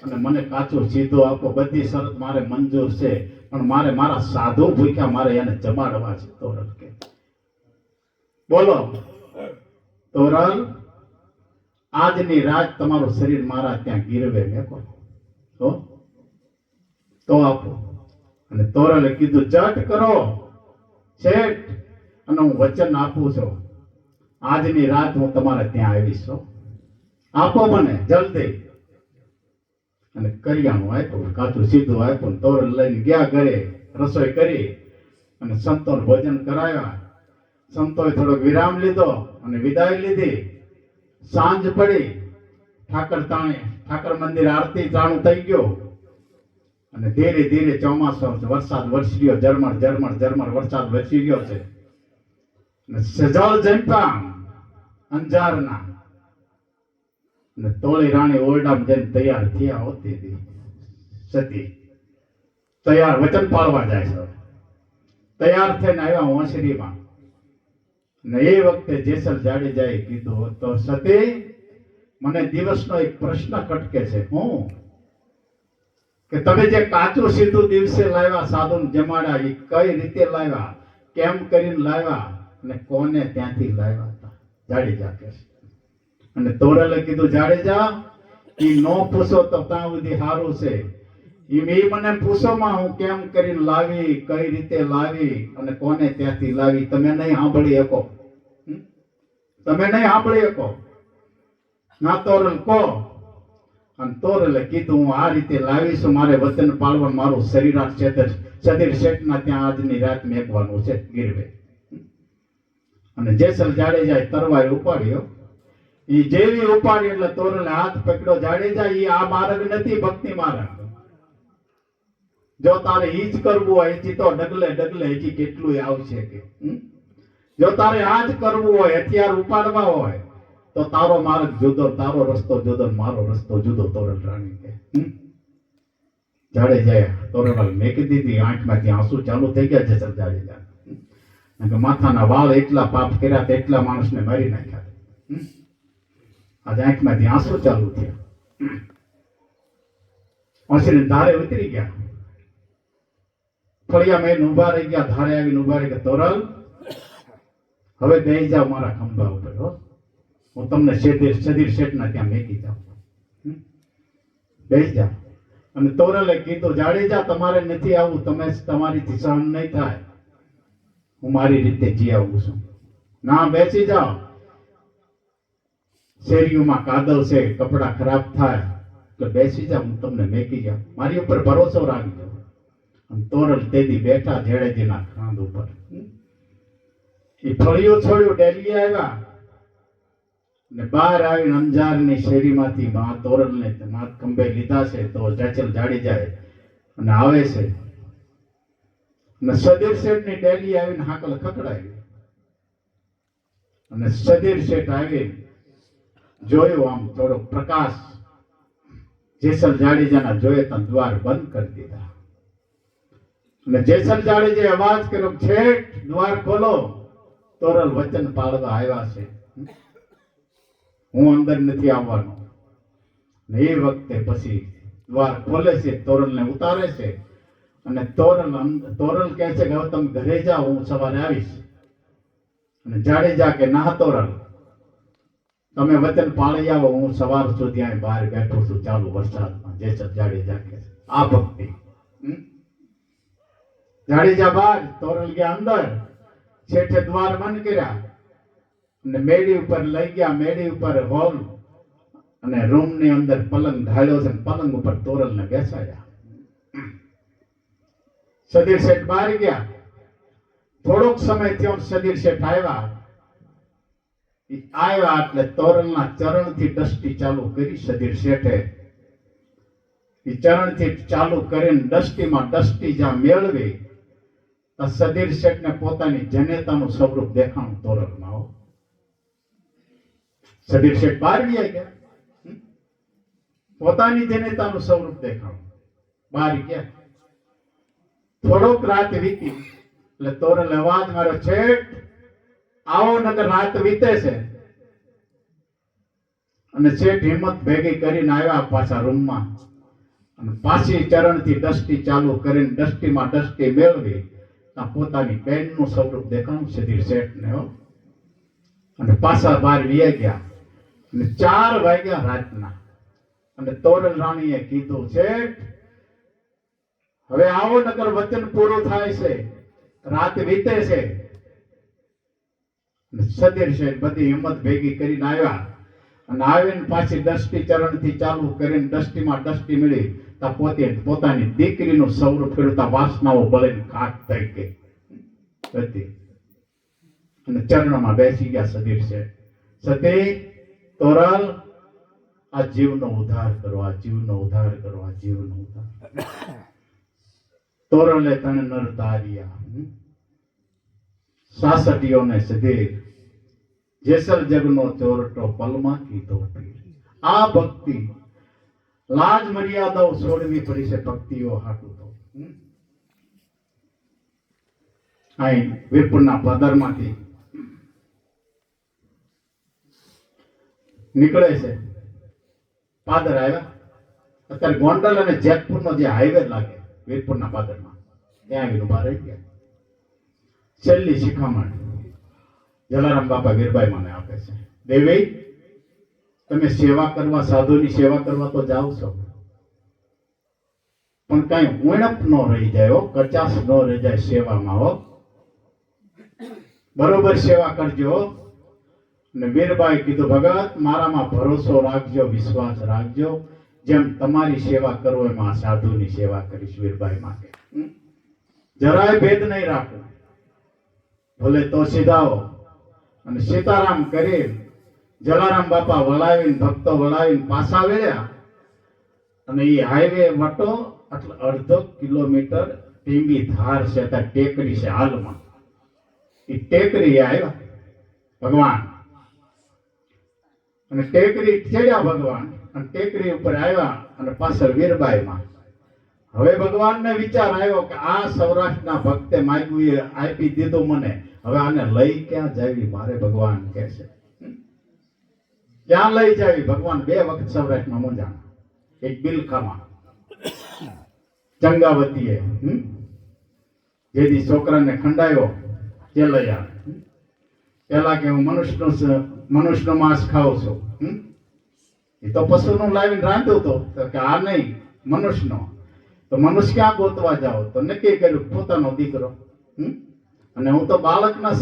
અને મને કાચો સીધો આપો. બધી શરત મારે મંજૂર છે, પણ મારે મારા સાધુ ભૂખ્યા મારે એને જમાડવા છે. તોરલ કે બોલો. તોરલ, આજની રાત તમારું શરીર મારા ત્યાં ગીરવે મેકો તો આપો. અને તોરલે કીધું જટ કરો શેઠ, અને હું વચન આપું છું, આજની રાત હું તમારે ત્યાં આવીશ. આપો મને જલ્દી. અને કરિયાણું આપ્યું, કાચું સીધું આપ્યું. તોરલ લઈને ગયા ઘરે, રસોઈ કરી અને સંતોને ભોજન કરાવ્યા. સંતોએ થોડોક વિરામ લીધો અને વિદાય લીધી. સાંજ પડી, ઠાકર મંદિર આરતી ચાલુ થઈ ગયો અને ધીરે ધીરે ચોમાસો વરસાદ વરસી રહ્યો, ઝરમર ઝરમર ઝરમર વરસાદ વરસી રહ્યો છે. અને સજળ જંપા અંજારના અને તોળી રાણી ઓરડામાં જઈને તૈયાર થયા હોતી હતી. સતી તૈયાર વચન પાળવા જાય છે. તૈયાર થઈને આવ્યા ઓસરીમાં. ને એ વખતે જેસલ જાડેજાએ કીધું, તો સતી મને દિવસનો એક પ્રશ્ન ખટકે છે. હું કે તમે જે કાચું સીધું દિવસે લાવ્યા, સાધુને જમાડ્યા, એ કઈ રીતે લાવ્યા, કેમ કરીને લાવ્યા અને કોને ત્યાંથી લાવ્યા હતા? જાડેજા કહે છે. અને તોરલે કીધું, જાડેજા એ નો પૂછો તો ત્યાં સુધી સારું છે. એ મને પૂછોમાં હું કેમ કરીને લાવી, કઈ રીતે લાવી અને કોને ત્યાંથી લાવી, તમે નહીં સાંભળી શકો. તમે નહીં સાંભળી શકો ના. તોરલ કહો. અને તોરલે કીધું, હું આ રીતે લાવીશું, મારે વચન પાળવાનું, મારું શરીરાત સદીર શેઠના ત્યાં આજની રાત મેકવાનું છે ગીરવે. અને જેસલ જાડેજાએ તરવારી ઉપાડ્યો. એ જેવી ઉપાડી એટલે તોરલે હાથ પકડ્યો. જાડેજા, એ આ માર્ગ નથી, ભક્તિ માર્ગ. જો તારે ઈ જ કરવું હોય, હજી તો ડગલે ડગલે હજી કેટલું આવશે કે. જો તારે આ જ કરવું હોય, હથિયાર ઉપાડવા હોય, તો તારો માર્ગ જુદો, તારો રસ્તો જુદો, મારો રસ્તો જુદો. તોરલ રાણી કે જાડેજાએ તોરલ મેકી દીધી. આંખમાંથી આંસુ ચાલુ થઈ ગયા. જેસલ જાડેજા માથાના વાળ એટલા પાપ કર્યા, એટલા માણસને મારી નાખ્યા. આજે આંખમાંથી આંસુ ચાલુ થયા. ઓસરી ધારે ઉતરી ગયા. ફળિયા મેં ઉભા રહી ગયા. ધારે આવીને ઉભા રહી ગયા. તોરલ, હવે બેસી જાઓ મારા ખંભા ઉપર. હું તમને સદીર શેઠના ત્યાં મેકી જાઉં. બેસી જાઓ. અને તોરલે કીધું, જાડેજા તમારે નથી આવવું, તમે તમારીથી સહન નહીં થાય, હું મારી રીતે જી આવું છું. ના, બેસી જાઓ. શેરીઓમાં કાદવ છે, કપડા ખરાબ થાય એટલે બેસી જાઓ, હું તમને મેકી જાઉં, મારી ઉપર ભરોસો રાખજો. અને તોરલ તેદી બેઠા જેડેજીના ખાંદ ઉપર. એ ફળિયું છોડ્યું, ડેલી આવ્યા ને બહાર આવીને અંજારની શેરીમાંથી મા તોરલને ખંભે લીધા છે. તો જેસલ જાડેજાએ અને આવે છે અને સદીર શેઠની ડેલી આવીને હાકલ ખકડાવી. અને સદીર શેઠ આવી જોયું, આમ થોડો પ્રકાશ જેસલ જાડેજાના જોયે તો દ્વાર બંધ કરી દીધા. અને જેસલ જાડેજાએ અવાજ કર્યો, શેઠ દ્વાર ખોલો. તોરલ વચન પાળવા આવ્યા છે, હું અંદર નથી આવવાનો. ને એ વખતે પછી દ્વાર ખોલે છે, તોરલને ઉતારે છે, અને તોરલ કહે છે કે હવે તમે ઘરે જાઓ, હું સવારે આવીશ. અને જાડેજા કે ના તોરલ, તમે વચન પાળી આવો, હું સવાર સુધી અહીં બહાર બેઠો છું ચાલુ વરસાદમાં. જેસર જાડેજા કે આ ભક્તિ. જાડેજા બહાર, તોરલ ગયા અંદર. શેઠે દ્વાર બંધ કર્યા અને મેડી ઉપર લઈ ગયા. મેડી ઉપર હોલ અને રૂમ ની અંદર પલંગ ઢાળ્યો છે, પલંગ ઉપર તોરલ ને બેસાડ્યા. સદીર શેઠ બહાર ગયા. થોડોક સમય થયો, સદીર શેઠ આવ્યા એટલે તોરલના ચરણથી દષ્ટી ચાલુ કરી. સદીર શેઠે એ ચરણથી ચાલુ કરીને દષ્ટીમાં દષ્ટી જ્યાં મેળવી, સદીર શેઠને પોતાની જનેતાનું સ્વરૂપ દેખાણું તોરલમાં. સદીર શેઠ બહાર ગયા, પોતાની જનેતાનું સ્વરૂપ દેખાણું બહાર ગયા. થોડોક રાત વીતી એટલે તોરલ અવાજ માર્યો, શેઠ આવો નકર રાત વીતે છે. અને શેઠ હિંમત ભેગી કરીને આવ્યા પાછા રૂમમાં, અને પાછી ચરણથી દષ્ટી ચાલુ કરીને દષ્ટીમાં દષ્ટી મેળવી પોતાની બેનનું સ્વરૂપ દેખાણું સદીર શેઠને. અને પાછા બહાર વી ગયા. અને 4 વાગ્યા રાતના. અને તોરલ રાણીએ કીધું, શેઠ હવે આવો નકર વચન પૂરું થાય છે, રાત વીતે છે. સદીર શેઠ બધી હિંમત ભેગી કરીને આવ્યા, અને આવીને પાછી દષ્ટી ચરણથી ચાલુ કરીને દષ્ટીમાં દષ્ટી મળી પોતે પોતાની દીકરીનું સ્વરૂપ ફેરવતા વાસનાઓ બળીને ખાક થઈ ગઈ બધી. અને ચરણમાં બેસી ગયા સદીર શેઠ. સતી તોરલ, આ જીવનો ઉદ્ધાર કરો, આ જીવનો ઉદ્ધાર કરો, આ જીવનો ઉદ્ધાર. તોરલે તને નર તાર્યા, સાસટીઓને સદીર, જેસલ જગનો ચોરટો પલમાં કીધો પીર. આ ભક્તિ લાજ મર્યાદાઓ છોડવી પડી છે ભક્તિઓ હાટું. તો અહીં વીરપુરના પદરમાંથી નીકળે છે. પાદર આવ્યા. અત્યારે ગોંડલ અને જેતપુરનો જે હાઈવે લાગે વીરપુરના પાદરમાં, ત્યાં આવીને ઉભા રહી ગયા. છેલ્લી શિખામણ જલારામ બાપા વીરબાઈ મને આપે છે, દેવી તમે સેવા કરવા, સાધુની સેવા કરવા તો જાઓ છો, પણ કઈ ઉણપ ન રહી જાય, કચાશ ન રહી જાય સેવામાં. બરોબર સેવા કરજો. અને વીરબાઈ કીધું, ભગત મારામાં ભરોસો રાખજો, વિશ્વાસ રાખજો, જેમ તમારી સેવા કરો એમાં સાધુની સેવા કરીશ. વીરબાઈ માટે જરાય ભેદ નહીં રાખો, ભલે તો સીધાઓ. અને સીતારામ કરી જલારામ બાપા વળાવીને, ભક્તો વળાવીને પાછા વેળ્યા. અને એ હાઈવે વટો એટલે 1/2 કિલોમીટર ટીંબી ધાર છે, ત્યાં ટેકરી છે હાલમાં. એ ટેકરી આવ્યા ભગવાન, અને ટેકરી ચડ્યા ભગવાન, અને ટેકરી ઉપર આવ્યા. અને પાછળ વીરબાઈમાં હવે ભગવાનને વિચાર આવ્યો કે આ સૌરાષ્ટ્રના ભક્તે માગ્યું એ આપી દીધું મને, હવે આને લઈ ક્યાં જાવી મારે. ભગવાન કહે છે ક્યાં લઈ જાવી. ભગવાન 2 વખત સૌરાષ્ટ્રમાં મૂંઝાણા. એક બિલખામાં ચંગાવતીએ જેથી છોકરાને ખંડાયો ચેલૈયા, પેલા કે હું મનુષ્યનો માંસ ખાઉં છું. એ તો પશુનું લાવીને રાંધ્યું તો કે આ નહીં મનુષ્યનો. તો મનુષ્ય ક્યાં ગોતવા જાઓ? તો નક્કી કર્યું પોતાનો દીકરો. અને હું તો બાળકના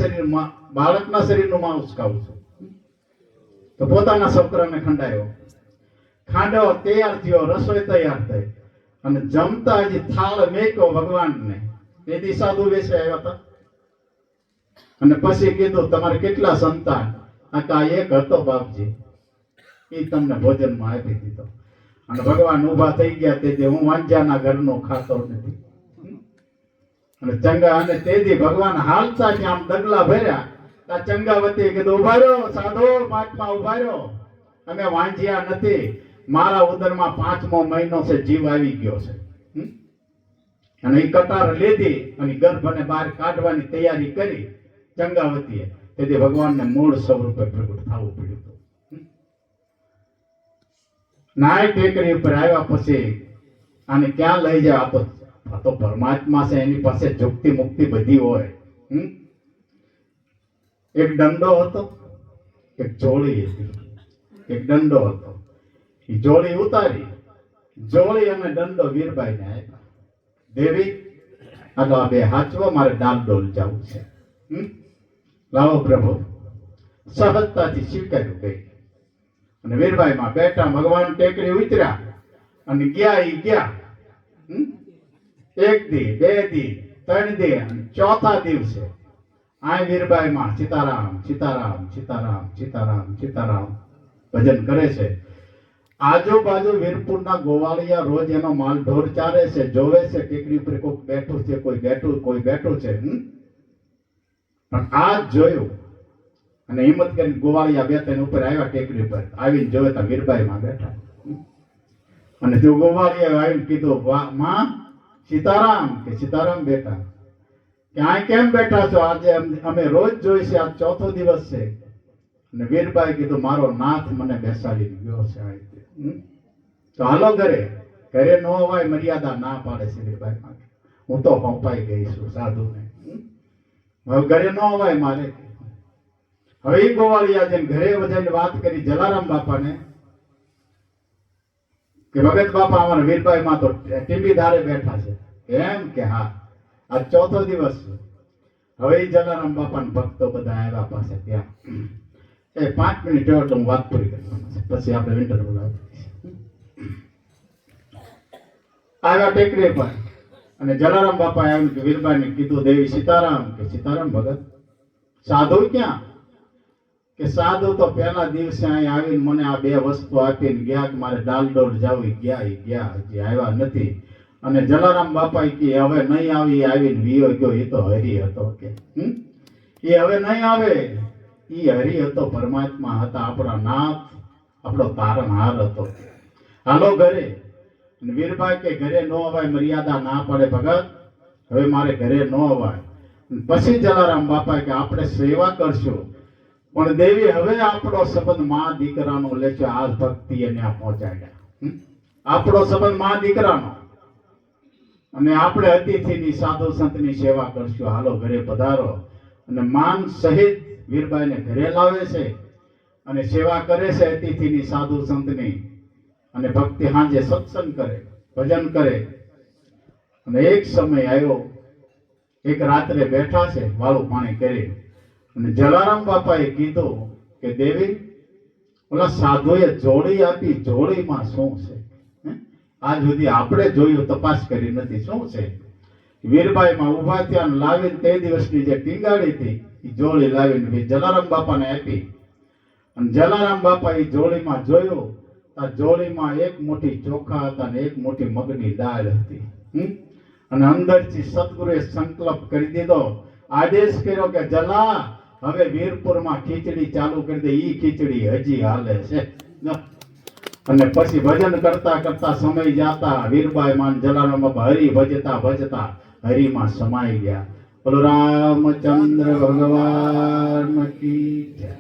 શરીરનું માંસ ખાઉં છું. તો પોતાના છોકરાને ખંડાયો, ખાંડો તૈયાર થયો, રસોઈ તૈયાર થઈ. અને જમતા હજી થાળ મેક્યો ભગવાનને. તેથી સાધુ વેસે આવ્યા હતા. અને પછી કીધું તમારે કેટલા સંતાન? આ એક હતો બાપજી, એ તમને ભોજનમાં આપી દીધો. અને ભગવાન ઉભા થઈ ગયા. તેથી હું વાંજાના ઘરનો ખાતો નથી. અને ચંગા અને તેથી ભગવાન હાલતા કે આમ ડગલા ભર્યા. ચંગાવતી કીધું ઉભા રહ્યો સાધુ, મહાત્મા ઉભા રહ્યો, અમે વાંજ્યા નથી. મારા ઉદરમાં 5મો મહિનો છે, જીવ આવી ગયો છે. અને એ કટાર લીધી અને ગર્ભને બહાર કાઢવાની તૈયારી કરી ચંગાવતીએ. તેથી ભગવાનને મૂળ સ્વરૂપે પ્રગટ થવું પડ્યું હતું. નાય ટેકરી ઉપર આવ્યા પછી આને ક્યાં લઈ જાય? આ તો પરમાત્મા છે, એની પાસે મુક્તિ મુક્તિ બધી હોય. એક દંડો હતો, એક જોડી હતી. એક દંડો હતો, એ જોડી ઉતારી, જોડી અને દંડો વીરબાઈને આપ્યા. દેવી, આ બે હાચવો, મારે ડાલડોલ જવું છે. લાવો પ્રભુ. સહજતાથી સ્વીકાર્યું ગઈ અને વીરબાઈમાં બેઠા. ભગવાન ટેકરી ઉતર્યા અને ગયા. ઈ ગયા. એક દી, બે દી, ત્રણ દી અને ચોથા દિવસે આ વીરબાઈમાં સીતારામ સીતારામ સીતારામ સીતારામ સીતારામ ભજન કરે છે. આજુબાજુ વીરપુરના ગોવાળિયા રોજ એનો માલ ઢોર ચારે છે, જોવે છે ટેકરી ઉપર કોઈ બેઠું છે, કોઈ બેઠું છે. પણ આ જોયું અને હિંમત કરીને ગોવાળિયા બે ત્રણ ઉપર આવ્યા. ટેકરી ઉપર આવીને જોવે તો વીરબાઈમાં બેઠા. અને તે ગોવાળિયા આવીને કીધું, માં સીતારામ. કે સીતારામ બેટા, ક્યાંય કેમ બેઠા છો? આજે અમે રોજ જોઈ છે, આજ ચોથો દિવસ છે. અને વીરબાઈ કીધું, મારો નાથ મને બેસાડી ગયો છે. તો હાલો ઘરે. ઘરે ન હોય મર્યાદા ના પાડે છે વીરબાઈ. હું તો પંપાઈ ગઈ છું સાધુને. હવે ઘરે ન હોય મારે. હવે એ ગોવાળિયા જઈને ઘરે બધાને વાત કરી જલારામ બાપાને કે ભગત બાપા અમારા વીરબાઈમાં તો ટીવી ધારે બેઠા છે. એમ કે હા, આજ ચોથો દિવસ છે. હવે એ જલારામ બાપાના ભક્તો બધા આવ્યા પાસે ત્યાં. એ 5 મિનિટ એટલે હું વાત પૂરી કરવાનું છે, પછી આપણે વિન્ટર બોલાવીએ. આવ્યા ટેકરી પર અને જલારામ બાપા આવ્યું કે વીરબાઈને કીધું, દેવી સીતારામ. કે સીતારામ ભગત. સાધુ ક્યાં? કે સાધુ તો પહેલા દિવસે અહીં આવીને મને આ બે વસ્તુ આપીને ગયા કે મારે ડાલડોળ જાવી. ગયા હજી આવ્યા નથી. અને જલારામ બાપા કે હવે નહીં આવી, આવીને વિયો ગયો. એ તો હરિ હતો. કે એ હવે નહીં આવે. એ હરિ હતો, પરમાત્મા હતા, આપણા નાથ, આપણો તારણહાર હતો. હાલો ઘરે. અને વીરબાઈ કે ઘરે ન અવાય, મર્યાદા ના પડે ભગત, હવે મારે ઘરે ન અવાય. પછી જલારામ બાપા કે આપણે સેવા કરશું, પણ દેવી હવે આપણો સંબંધ માં દીકરાનો લેશે. આ ભક્તિ એને પહોંચાડ્યા. આપણો સંબંધ માં દીકરાનો, અને આપણે અતિથિની સાધુ સંતની સેવા કરશું. હાલો ઘરે પધારો. અને માન સહિત વીરબાઈને ઘરે લાવે છે અને સેવા કરે છે અતિથિની સાધુ સંતની. અને ભક્તિ હાંજે સત્સંગ કરે, ભજન કરે. અને એક સમય આવ્યો, એક રાત્રે બેઠા છે વાળું પાણી કરી. અને જલારામ બાપાએ કીધું કે દેવી, ઓલા સાધુએ જોડી આપી, જોડીમાં શું છે? આજ સુધી આપણે જોયું, તપાસ કરી નથી, શું છે? વીરબાઈમાં ઉભા થયા, લાવીને તે દિવસની જે ટીંગાડી હતી એ જોડી લાવીને જલારામ બાપાને આપી. અને જલારામ બાપા એ જોડીમાં જોયું, આ જોડીમાં એક મુઠ્ઠી ચોખા હતા અને એક મુઠ્ઠી મગની દાળ હતી. અને અંદરથી સદગુરુએ સંકલ્પ કરી દીધો, આદેશ કર્યો કે જલા, હવે વીરપુરમાં ખીચડી ચાલુ કરી દે. ઈ ખીચડી હજી હાલે છે. અને પછી ભજન કરતા કરતા સમય જાતા વીરબાઈ માન જલારામ બાપા હરિ ભજતા ભજતા હરિમાં સમાઈ ગયા. બોલો રામચંદ્ર ભગવાન કી જય.